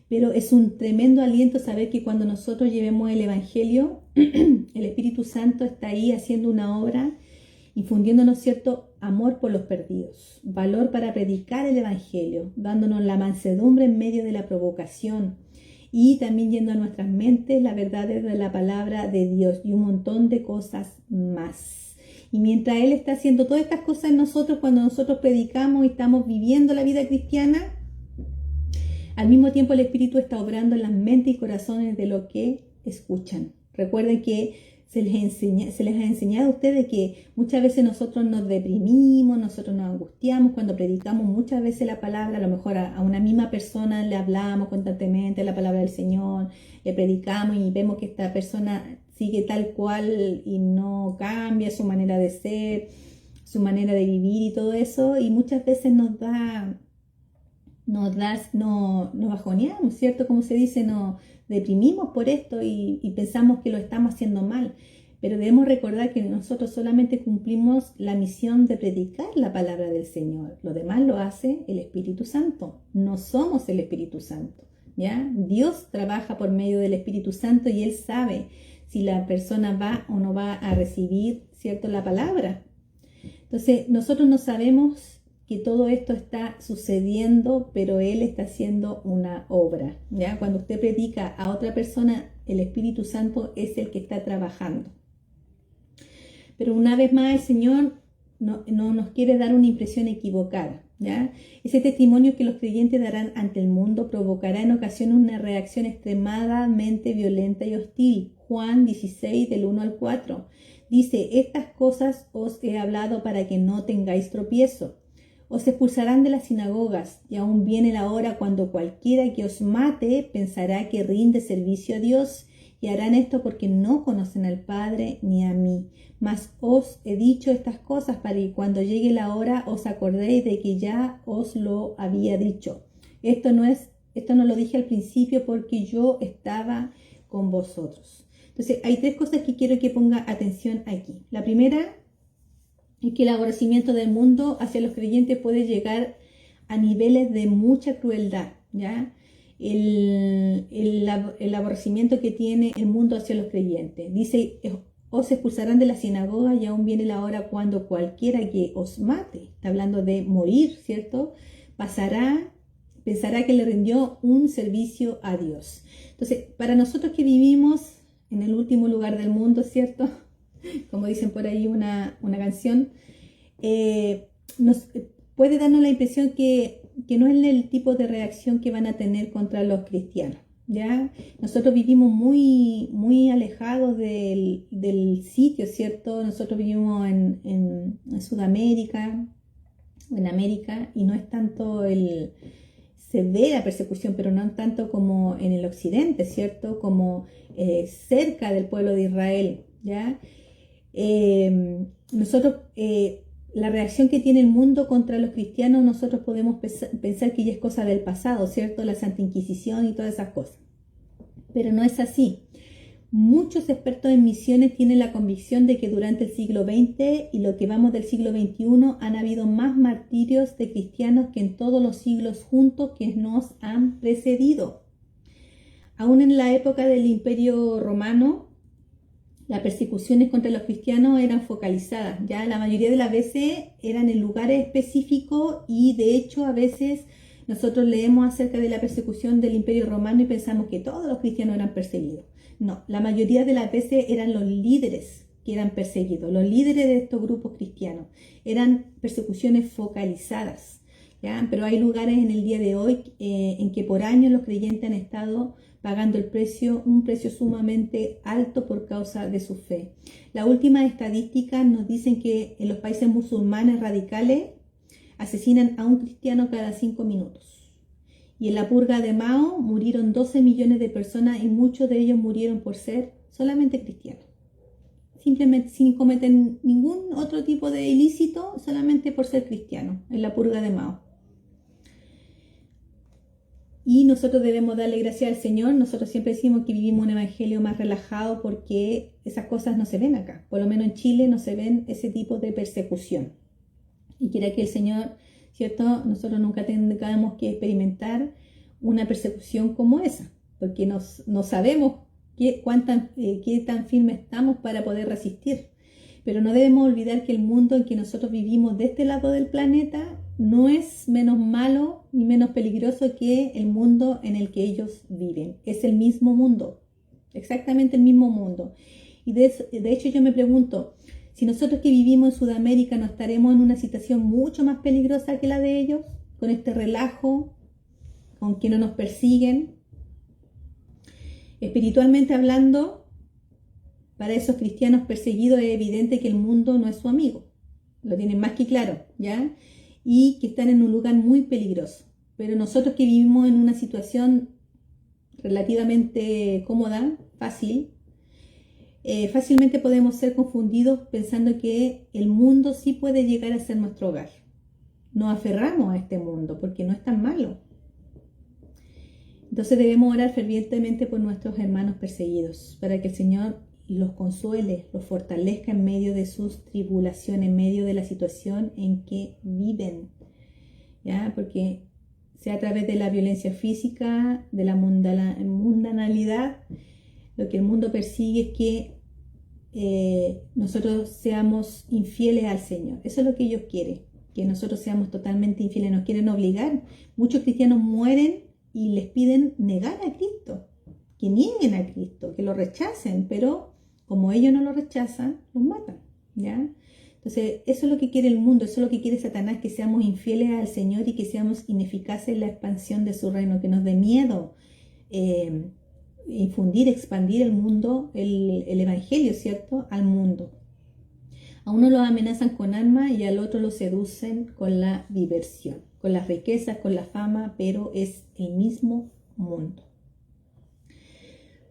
Pero es un tremendo aliento saber que cuando nosotros llevemos el Evangelio, el Espíritu Santo está ahí haciendo una obra, infundiéndonos cierto amor por los perdidos, valor para predicar el Evangelio, dándonos la mansedumbre en medio de la provocación y también yendo a nuestras mentes la verdad de la palabra de Dios y un montón de cosas más. Y mientras Él está haciendo todas estas cosas en nosotros, cuando nosotros predicamos y estamos viviendo la vida cristiana, al mismo tiempo el Espíritu está obrando en las mentes y corazones de los que escuchan. Recuerden que se les ha enseñado a ustedes que muchas veces nosotros nos deprimimos, nosotros nos angustiamos cuando predicamos muchas veces la palabra. A lo mejor a una misma persona le hablamos constantemente la palabra del Señor, le predicamos y vemos que esta persona sigue tal cual y no cambia su manera de ser, su manera de vivir y todo eso, y muchas veces nos bajoneamos, ¿cierto? Como se dice, nos deprimimos por esto y pensamos que lo estamos haciendo mal. Pero debemos recordar que nosotros solamente cumplimos la misión de predicar la palabra del Señor. Lo demás lo hace el Espíritu Santo. No somos el Espíritu Santo, ¿ya? Dios trabaja por medio del Espíritu Santo y Él sabe si la persona va o no va a recibir, ¿cierto?, la palabra. Entonces, nosotros no sabemos que todo esto está sucediendo, pero Él está haciendo una obra, ¿ya? Cuando usted predica a otra persona, el Espíritu Santo es el que está trabajando. Pero una vez más el Señor no nos quiere dar una impresión equivocada, ¿ya? Ese testimonio que los creyentes darán ante el mundo provocará en ocasiones una reacción extremadamente violenta y hostil. Juan 16, del 1 al 4, dice: estas cosas os he hablado para que no tengáis tropiezo. Os expulsarán de las sinagogas, y aún viene la hora cuando cualquiera que os mate pensará que rinde servicio a Dios, y harán esto porque no conocen al Padre ni a mí. Mas os he dicho estas cosas para que cuando llegue la hora os acordéis de que ya os lo había dicho. Esto no lo dije al principio porque yo estaba con vosotros. Entonces, hay tres cosas que quiero que ponga atención aquí. La primera es que el aborrecimiento del mundo hacia los creyentes puede llegar a niveles de mucha crueldad, ¿ya? El aborrecimiento que tiene el mundo hacia los creyentes. Dice, os expulsarán de la sinagoga y aún viene la hora cuando cualquiera que os mate, está hablando de morir, ¿cierto? Pensará que le rindió un servicio a Dios. Entonces, para nosotros que vivimos en el último lugar del mundo, ¿cierto? Como dicen por ahí una canción, nos puede darnos la impresión que no es el tipo de reacción que van a tener contra los cristianos, ¿ya? Nosotros vivimos muy, muy alejados del sitio, ¿cierto? Nosotros vivimos en Sudamérica, en América, y no es tanto se ve la persecución, pero no tanto como en el occidente, ¿cierto? Como cerca del pueblo de Israel, ¿ya? Nosotros, la reacción que tiene el mundo contra los cristianos, nosotros podemos pensar que ya es cosa del pasado, ¿cierto? La Santa Inquisición y todas esas cosas. Pero no es así. Muchos expertos en misiones tienen la convicción de que durante el siglo XX y lo que vamos del siglo XXI han habido más martirios de cristianos que en todos los siglos juntos que nos han precedido. Aún en la época del Imperio Romano, las persecuciones contra los cristianos eran focalizadas. Ya la mayoría de las veces eran en lugares específicos y de hecho a veces nosotros leemos acerca de la persecución del Imperio Romano y pensamos que todos los cristianos eran perseguidos. No, la mayoría de las veces eran los líderes que eran perseguidos, los líderes de estos grupos cristianos. Eran persecuciones focalizadas, ¿ya? Pero hay lugares en el día de hoy en que por años los creyentes han estado pagando un precio sumamente alto por causa de su fe. Las últimas estadísticas nos dicen que en los países musulmanes radicales asesinan a un cristiano cada 5 minutos. Y en la purga de Mao murieron 12 millones de personas y muchos de ellos murieron por ser solamente cristianos. Simplemente sin cometer ningún otro tipo de ilícito, solamente por ser cristianos, en la purga de Mao. Y nosotros debemos darle gracias al Señor. Nosotros siempre decimos que vivimos un evangelio más relajado porque esas cosas no se ven acá. Por lo menos en Chile no se ven ese tipo de persecución. Y quiera que el Señor, ¿cierto? Nosotros nunca tengamos que experimentar una persecución como esa, porque no sabemos qué tan firme estamos para poder resistir. Pero no debemos olvidar que el mundo en que nosotros vivimos de este lado del planeta no es menos malo ni menos peligroso que el mundo en el que ellos viven. Es el mismo mundo, exactamente el mismo mundo. Y de hecho yo me pregunto, si nosotros que vivimos en Sudamérica no estaremos en una situación mucho más peligrosa que la de ellos, con este relajo, con que no nos persiguen. Espiritualmente hablando, para esos cristianos perseguidos es evidente que el mundo no es su amigo. Lo tienen más que claro, ¿ya? Y que están en un lugar muy peligroso. Pero nosotros que vivimos en una situación relativamente cómoda, fácilmente podemos ser confundidos pensando que el mundo sí puede llegar a ser nuestro hogar. Nos aferramos a este mundo porque no es tan malo. Entonces debemos orar fervientemente por nuestros hermanos perseguidos, para que el Señor los consuele, los fortalezca en medio de sus tribulaciones, en medio de la situación en que viven, ¿ya? Porque sea a través de la violencia física, de la mundanalidad, lo que el mundo persigue es que nosotros seamos infieles al Señor. Eso es lo que ellos quieren, que nosotros seamos totalmente infieles, nos quieren obligar. Muchos cristianos mueren y les piden negar a Cristo, que nieguen a Cristo, que lo rechacen, pero como ellos no lo rechazan, los matan, ¿ya? Entonces, eso es lo que quiere el mundo, eso es lo que quiere Satanás, que seamos infieles al Señor y que seamos ineficaces en la expansión de su reino, que nos dé miedo expandir el mundo, el evangelio, ¿cierto?, al mundo. A uno lo amenazan con armas y al otro lo seducen con la diversión, con las riquezas, con la fama, pero es el mismo mundo.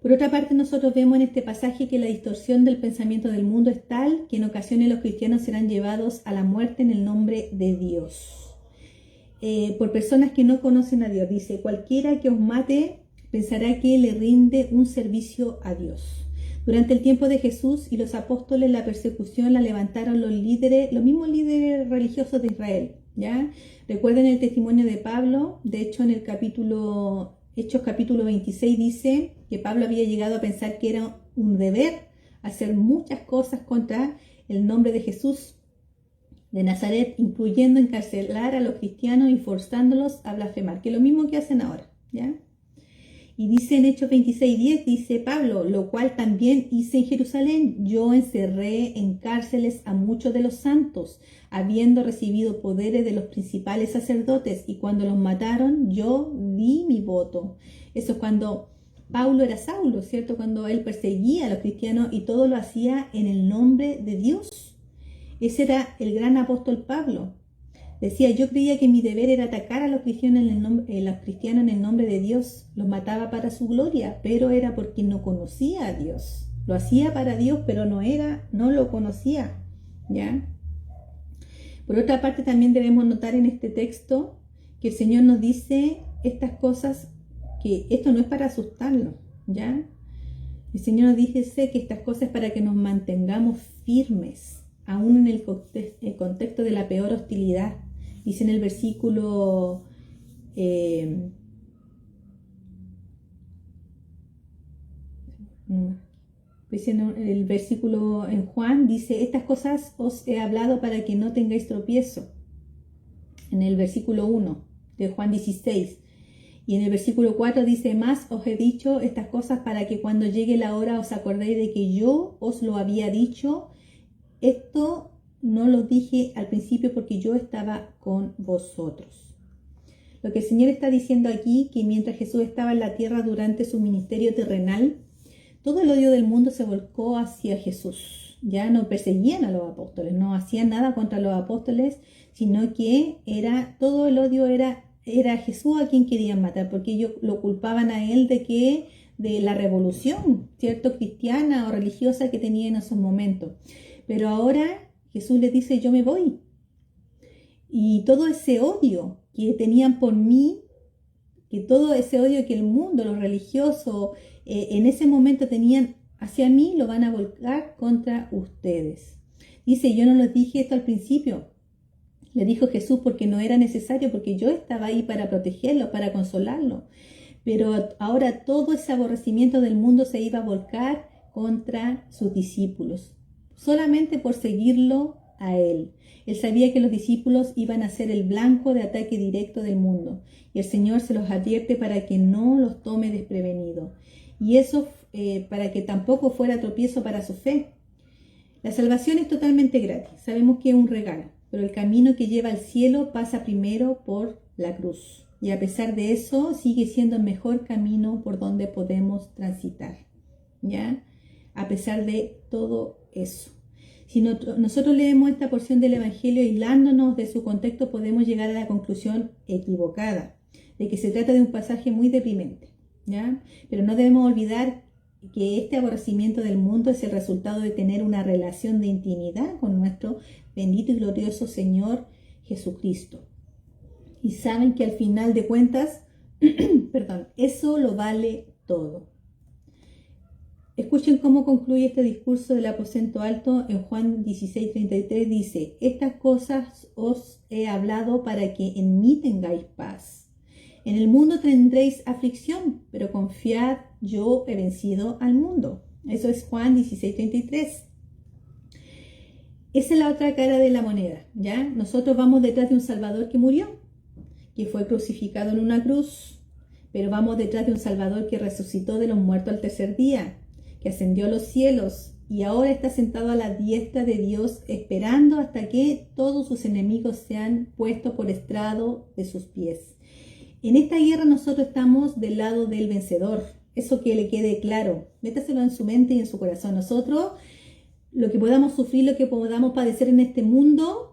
Por otra parte, nosotros vemos en este pasaje que la distorsión del pensamiento del mundo es tal que en ocasiones los cristianos serán llevados a la muerte en el nombre de Dios. Por personas que no conocen a Dios. Dice, cualquiera que os mate pensará que le rinde un servicio a Dios. Durante el tiempo de Jesús y los apóstoles, la persecución la levantaron los mismos líderes religiosos de Israel, ¿ya? Recuerden el testimonio de Pablo. De hecho, en el Hechos capítulo 26 dice que Pablo había llegado a pensar que era un deber hacer muchas cosas contra el nombre de Jesús de Nazaret, incluyendo encarcelar a los cristianos y forzándolos a blasfemar, que es lo mismo que hacen ahora, ¿ya? Y dice en Hechos 26:10, dice Pablo, lo cual también hice en Jerusalén. Yo encerré en cárceles a muchos de los santos, habiendo recibido poderes de los principales sacerdotes, y cuando los mataron, yo di mi voto. Eso es cuando Pablo era Saulo, ¿cierto? Cuando él perseguía a los cristianos y todo lo hacía en el nombre de Dios. Ese era el gran apóstol Pablo. Decía, yo creía que mi deber era atacar a los cristianos en el nombre de Dios. Los mataba para su gloria, pero era porque no conocía a Dios. Lo hacía para Dios, pero no lo conocía, ¿ya? Por otra parte, también debemos notar en este texto que el Señor nos dice estas cosas, que esto no es para asustarnos, ¿ya? El Señor nos dice que estas cosas es para que nos mantengamos firmes, aún en el contexto de la peor hostilidad. Dice en el versículo en Juan, dice, estas cosas os he hablado para que no tengáis tropiezo. En el versículo 1 de Juan 16. Y en el versículo 4 dice, más os he dicho estas cosas para que cuando llegue la hora os acordéis de que yo os lo había dicho. Esto no lo dije al principio porque yo estaba con vosotros. Lo que el Señor está diciendo aquí, que mientras Jesús estaba en la tierra durante su ministerio terrenal, todo el odio del mundo se volcó hacia Jesús. Ya no perseguían a los apóstoles, no hacían nada contra los apóstoles, sino que todo el odio era Jesús a quien querían matar, porque ellos lo culpaban a él de la revolución, ¿cierto?, cristiana o religiosa que tenía en esos momentos. Pero ahora Jesús les dice, yo me voy. Y todo ese odio que tenían por mí, que todo ese odio que el mundo, los religiosos, en ese momento tenían hacia mí, lo van a volcar contra ustedes. Dice, yo no les dije esto al principio. Le dijo Jesús porque no era necesario, porque yo estaba ahí para protegerlo, para consolarlo. Pero ahora todo ese aborrecimiento del mundo se iba a volcar contra sus discípulos, solamente por seguirlo a él. Él sabía que los discípulos iban a ser el blanco de ataque directo del mundo, y el Señor se los advierte para que no los tome desprevenidos, y eso para que tampoco fuera tropiezo para su fe. La salvación es totalmente gratis, sabemos que es un regalo, pero el camino que lleva al cielo pasa primero por la cruz, y a pesar de eso sigue siendo el mejor camino por donde podemos transitar, ¿ya? A pesar de todo eso. Si nosotros leemos esta porción del Evangelio aislándonos de su contexto, podemos llegar a la conclusión equivocada de que se trata de un pasaje muy deprimente, ¿ya? Pero no debemos olvidar que este aborrecimiento del mundo es el resultado de tener una relación de intimidad con nuestro bendito y glorioso Señor Jesucristo. Y saben que al final de cuentas, eso lo vale todo. Escuchen cómo concluye este discurso del aposento alto en Juan 16:33. Dice, estas cosas os he hablado para que en mí tengáis paz. En el mundo tendréis aflicción, pero confiad, yo he vencido al mundo. Eso es Juan 16:33. Esa es la otra cara de la moneda, ¿ya? Nosotros vamos detrás de un Salvador que murió, que fue crucificado en una cruz, pero vamos detrás de un Salvador que resucitó de los muertos al tercer día, que ascendió a los cielos y ahora está sentado a la diestra de Dios, esperando hasta que todos sus enemigos sean puestos por estrado de sus pies. En esta guerra nosotros estamos del lado del vencedor. Eso que le quede claro. Métaselo en su mente y en su corazón. Nosotros, lo que podamos sufrir, lo que podamos padecer en este mundo,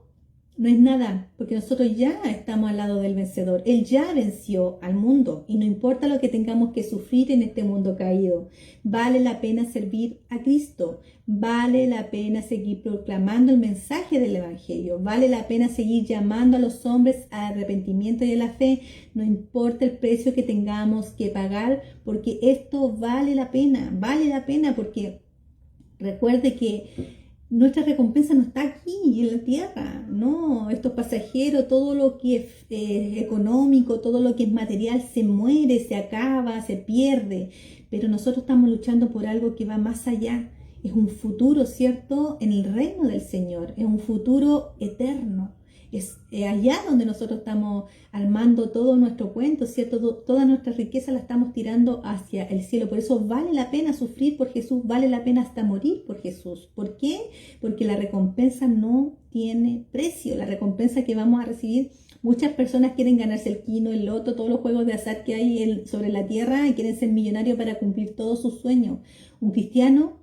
no es nada, porque nosotros ya estamos al lado del vencedor. Él ya venció al mundo y no importa lo que tengamos que sufrir en este mundo caído. Vale la pena servir a Cristo. Vale la pena seguir proclamando el mensaje del Evangelio. Vale la pena seguir llamando a los hombres al arrepentimiento y a la fe. No importa el precio que tengamos que pagar, porque esto vale la pena. Vale la pena porque recuerde que nuestra recompensa no está aquí en la tierra, no, esto es pasajero, todo lo que es económico, todo lo que es material se muere, se acaba, se pierde, pero nosotros estamos luchando por algo que va más allá es un futuro, ¿cierto?, en el reino del Señor, es un futuro eterno. Es allá donde nosotros estamos armando todo nuestro cuento, ¿cierto? Toda nuestra riqueza la estamos tirando hacia el cielo. Por eso vale la pena sufrir por Jesús, vale la pena hasta morir por Jesús. ¿Por qué? Porque la recompensa no tiene precio. La recompensa que vamos a recibir, muchas personas quieren ganarse el quino, el loto, todos los juegos de azar que hay sobre la tierra y quieren ser millonarios para cumplir todos sus sueños. Un cristiano,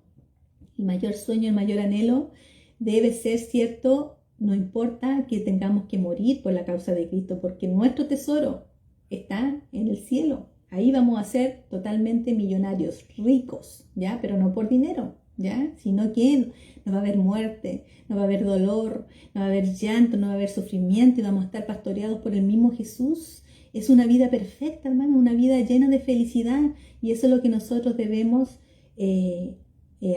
el mayor sueño, el mayor anhelo debe ser, ¿cierto?, no importa que tengamos que morir por la causa de Cristo, porque nuestro tesoro está en el cielo. Ahí vamos a ser totalmente millonarios, ricos, ¿ya? Pero no por dinero, ¿ya? Sino que no va a haber muerte, no va a haber dolor, no va a haber llanto, no va a haber sufrimiento y vamos a estar pastoreados por el mismo Jesús. Es una vida perfecta, hermano, una vida llena de felicidad y eso es lo que nosotros debemos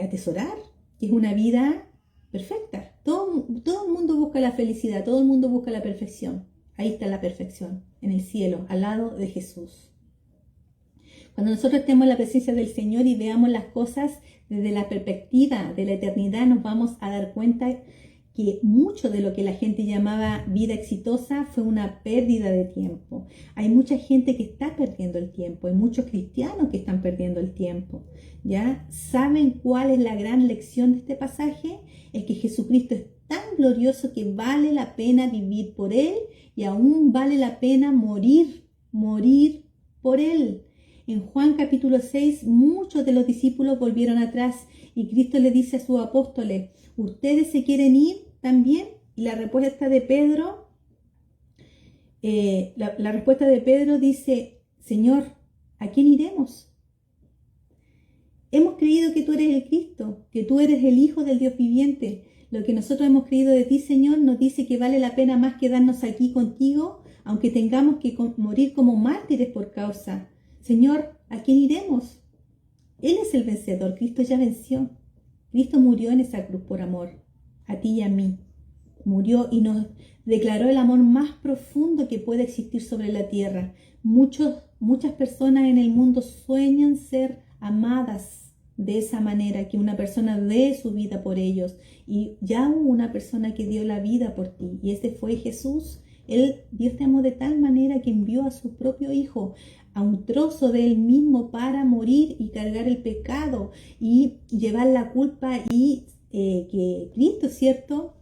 atesorar, que es una vida perfecta. Todo el mundo busca la felicidad, todo el mundo busca la perfección. Ahí está la perfección, en el cielo, al lado de Jesús. Cuando nosotros estemos en la presencia del Señor y veamos las cosas desde la perspectiva de la eternidad, nos vamos a dar cuenta que mucho de lo que la gente llamaba vida exitosa fue una pérdida de tiempo. Hay mucha gente que está perdiendo el tiempo, hay muchos cristianos que están perdiendo el tiempo. ¿Ya? ¿Saben cuál es la gran lección de este pasaje? Es que Jesucristo es tan glorioso que vale la pena vivir por Él y aún vale la pena morir por Él. En Juan capítulo 6, muchos de los discípulos volvieron atrás y Cristo le dice a sus apóstoles, ¿ustedes se quieren ir también? Y la respuesta de Pedro, la respuesta de Pedro dice, Señor, ¿a quién iremos? Hemos creído que tú eres el Cristo, que tú eres el Hijo del Dios viviente. Lo que nosotros hemos creído de ti, Señor, nos dice que vale la pena más quedarnos aquí contigo, aunque tengamos que morir como mártires por causa. Señor, ¿a quién iremos? Él es el vencedor, Cristo ya venció. Cristo murió en esa cruz por amor, a ti y a mí. Murió y nos declaró el amor más profundo que puede existir sobre la tierra. Muchas personas en el mundo sueñan ser amadas de esa manera, que una persona dé su vida por ellos. Y ya hubo una persona que dio la vida por ti, y ese fue Jesús. Dios te amó de tal manera que envió a su propio Hijo, a un trozo de Él mismo para morir y cargar el pecado y llevar la culpa y que Cristo, ¿cierto?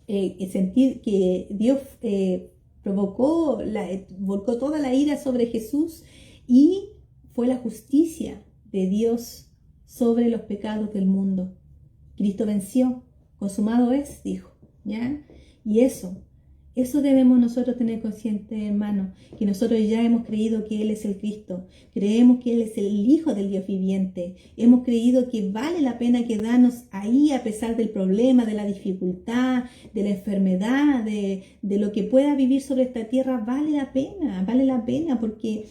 Sentir que Dios volcó toda la ira sobre Jesús y fue la justicia de Dios sobre los pecados del mundo. Cristo venció, consumado es, dijo, ¿ya? Y eso debemos nosotros tener consciente, hermano, que nosotros ya hemos creído que Él es el Cristo, creemos que Él es el Hijo del Dios viviente, hemos creído que vale la pena quedarnos ahí a pesar del problema, de la dificultad, de la enfermedad, de lo que pueda vivir sobre esta tierra, vale la pena porque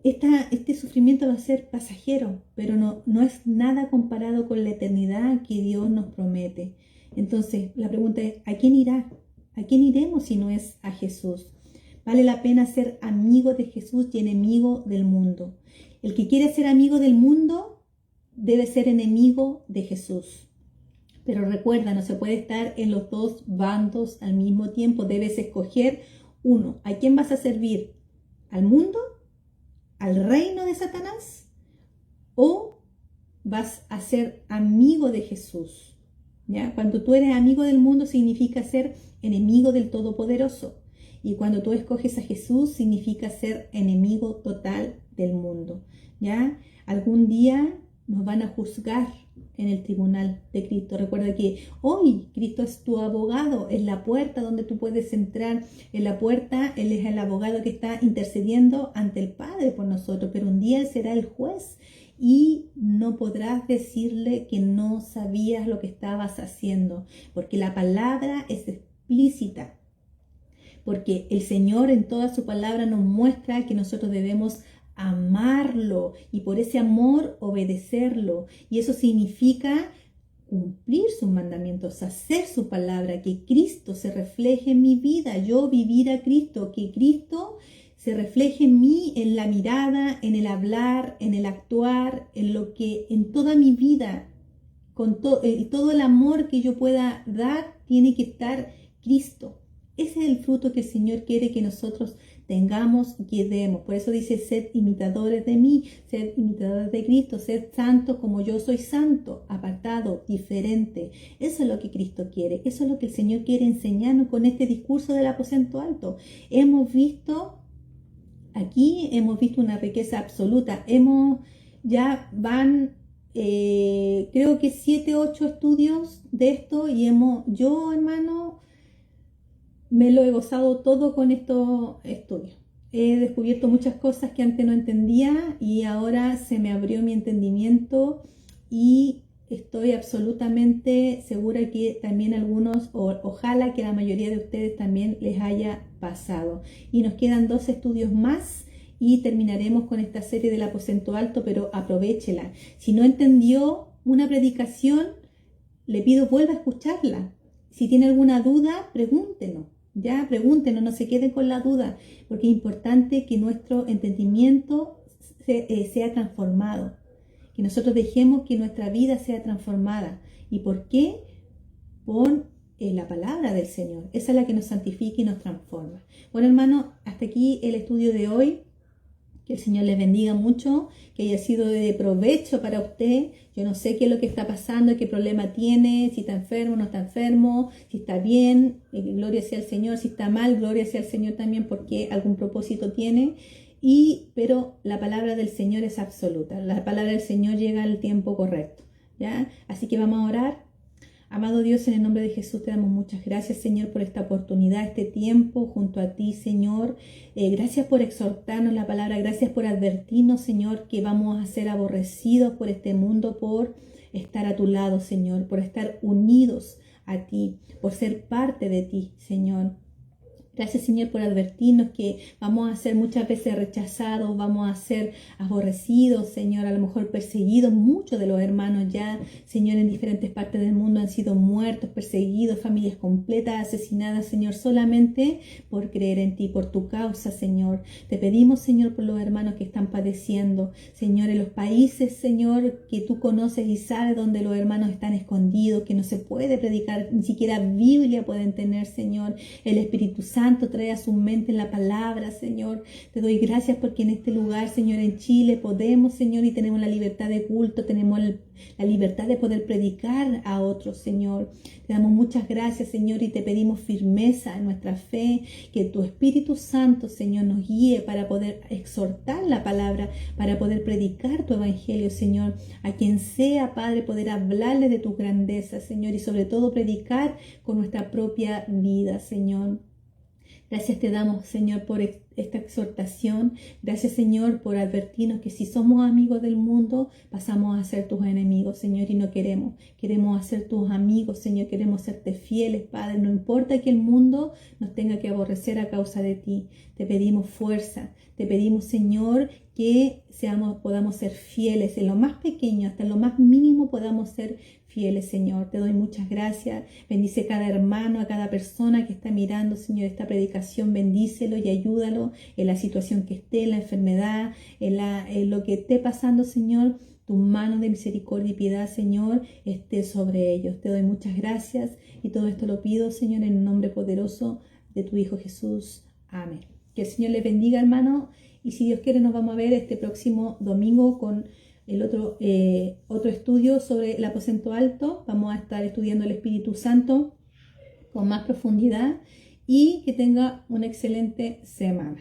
este sufrimiento va a ser pasajero, pero no es nada comparado con la eternidad que Dios nos promete. Entonces, la pregunta es, ¿a quién irá? ¿A quién iremos si no es a Jesús? Vale la pena ser amigo de Jesús y enemigo del mundo. El que quiere ser amigo del mundo debe ser enemigo de Jesús. Pero recuerda, no se puede estar en los dos bandos al mismo tiempo. Debes escoger uno. ¿A quién vas a servir? ¿Al mundo? ¿Al reino de Satanás? ¿O vas a ser amigo de Jesús? ¿Ya? Cuando tú eres amigo del mundo significa ser enemigo del Todopoderoso. Y cuando tú escoges a Jesús significa ser enemigo total del mundo. ¿Ya? Algún día nos van a juzgar en el tribunal de Cristo. Recuerda que hoy Cristo es tu abogado, es la puerta donde tú puedes entrar. En la puerta Él es el abogado que está intercediendo ante el Padre por nosotros, pero un día Él será el juez y no podrás decirle que no sabías lo que estabas haciendo, porque la palabra es explícita, porque el Señor en toda su palabra nos muestra que nosotros debemos amarlo y por ese amor obedecerlo. Y eso significa cumplir sus mandamientos, hacer su palabra, que Cristo se refleje en mi vida, yo vivir a Cristo, que Cristo se refleje en mí, en la mirada, en el hablar, en el actuar, en toda mi vida, todo el amor que yo pueda dar, tiene que estar Cristo. Ese es el fruto que el Señor quiere que nosotros tengamos y que demos. Por eso dice, sed imitadores de mí, sed imitadores de Cristo, sed santos como yo soy santo, apartado, diferente. Eso es lo que Cristo quiere, eso es lo que el Señor quiere enseñarnos con este discurso del aposento alto. Hemos visto una riqueza absoluta. Ya van, creo que 7, 8 estudios de esto y yo, hermano, me lo he gozado todo con estos estudios. He descubierto muchas cosas que antes no entendía y ahora se me abrió mi entendimiento y estoy absolutamente segura que también algunos, ojalá que la mayoría de ustedes también les haya pasado. Y nos quedan 2 estudios más y terminaremos con esta serie del aposento alto, pero aprovéchela. Si no entendió una predicación, le pido vuelva a escucharla. Si tiene alguna duda, pregúntenos. Pregúntenos, no se queden con la duda, porque es importante que nuestro entendimiento sea transformado, que nosotros dejemos que nuestra vida sea transformada. ¿Y por qué? Por la palabra del Señor. Esa es la que nos santifica y nos transforma. Bueno, hermano, hasta aquí el estudio de hoy. Que el Señor les bendiga mucho, que haya sido de provecho para usted. Yo no sé qué es lo que está pasando, qué problema tiene, si está enfermo o no está enfermo, si está bien, gloria sea al Señor, si está mal, gloria sea al Señor también, porque algún propósito tiene. Pero la palabra del Señor es absoluta, la palabra del Señor llega al tiempo correcto, ¿ya? Así que vamos a orar. Amado Dios, en el nombre de Jesús te damos muchas gracias, Señor, por esta oportunidad, este tiempo junto a ti, Señor. Gracias por exhortarnos la palabra, gracias por advertirnos, Señor, que vamos a ser aborrecidos por este mundo, por estar a tu lado, Señor, por estar unidos a ti, por ser parte de ti, Señor. Gracias, Señor, por advertirnos que vamos a ser muchas veces rechazados, vamos a ser aborrecidos, Señor, a lo mejor perseguidos. Muchos de los hermanos ya, Señor, en diferentes partes del mundo han sido muertos, perseguidos, familias completas, asesinadas, Señor, solamente por creer en ti, por tu causa, Señor. Te pedimos, Señor, por los hermanos que están padeciendo, Señor, en los países, Señor, que tú conoces y sabes donde los hermanos están escondidos, que no se puede predicar, ni siquiera Biblia pueden tener, Señor. El Espíritu Santo trae a su mente la palabra, Señor. Te doy gracias porque en este lugar, Señor, en Chile, podemos, Señor, y tenemos la libertad de culto, tenemos la libertad de poder predicar a otros, Señor. Te damos muchas gracias, Señor, y te pedimos firmeza en nuestra fe, que tu Espíritu Santo, Señor, nos guíe para poder exhortar la palabra, para poder predicar tu evangelio, Señor, a quien sea, Padre, poder hablarle de tu grandeza, Señor, y sobre todo predicar con nuestra propia vida, Señor. Gracias te damos, Señor, por esta exhortación. Gracias, Señor, por advertirnos que si somos amigos del mundo, pasamos a ser tus enemigos, Señor, y no queremos. Queremos ser tus amigos, Señor. Queremos serte fieles, Padre. No importa que el mundo nos tenga que aborrecer a causa de ti. Te pedimos fuerza. Te pedimos, Señor, que podamos ser fieles en lo más pequeño, hasta en lo más mínimo podamos ser fieles, Señor. Te doy muchas gracias. Bendice a cada hermano, a cada persona que está mirando, Señor, esta predicación. Bendícelo y ayúdalo en la situación que esté, en la enfermedad, en lo que esté pasando, Señor. Tu mano de misericordia y piedad, Señor, esté sobre ellos. Te doy muchas gracias y todo esto lo pido, Señor, en el nombre poderoso de tu Hijo Jesús. Amén. Que el Señor les bendiga, hermano. Y si Dios quiere, nos vamos a ver este próximo domingo con el otro estudio sobre el aposento alto. Vamos a estar estudiando el Espíritu Santo con más profundidad y que tenga una excelente semana.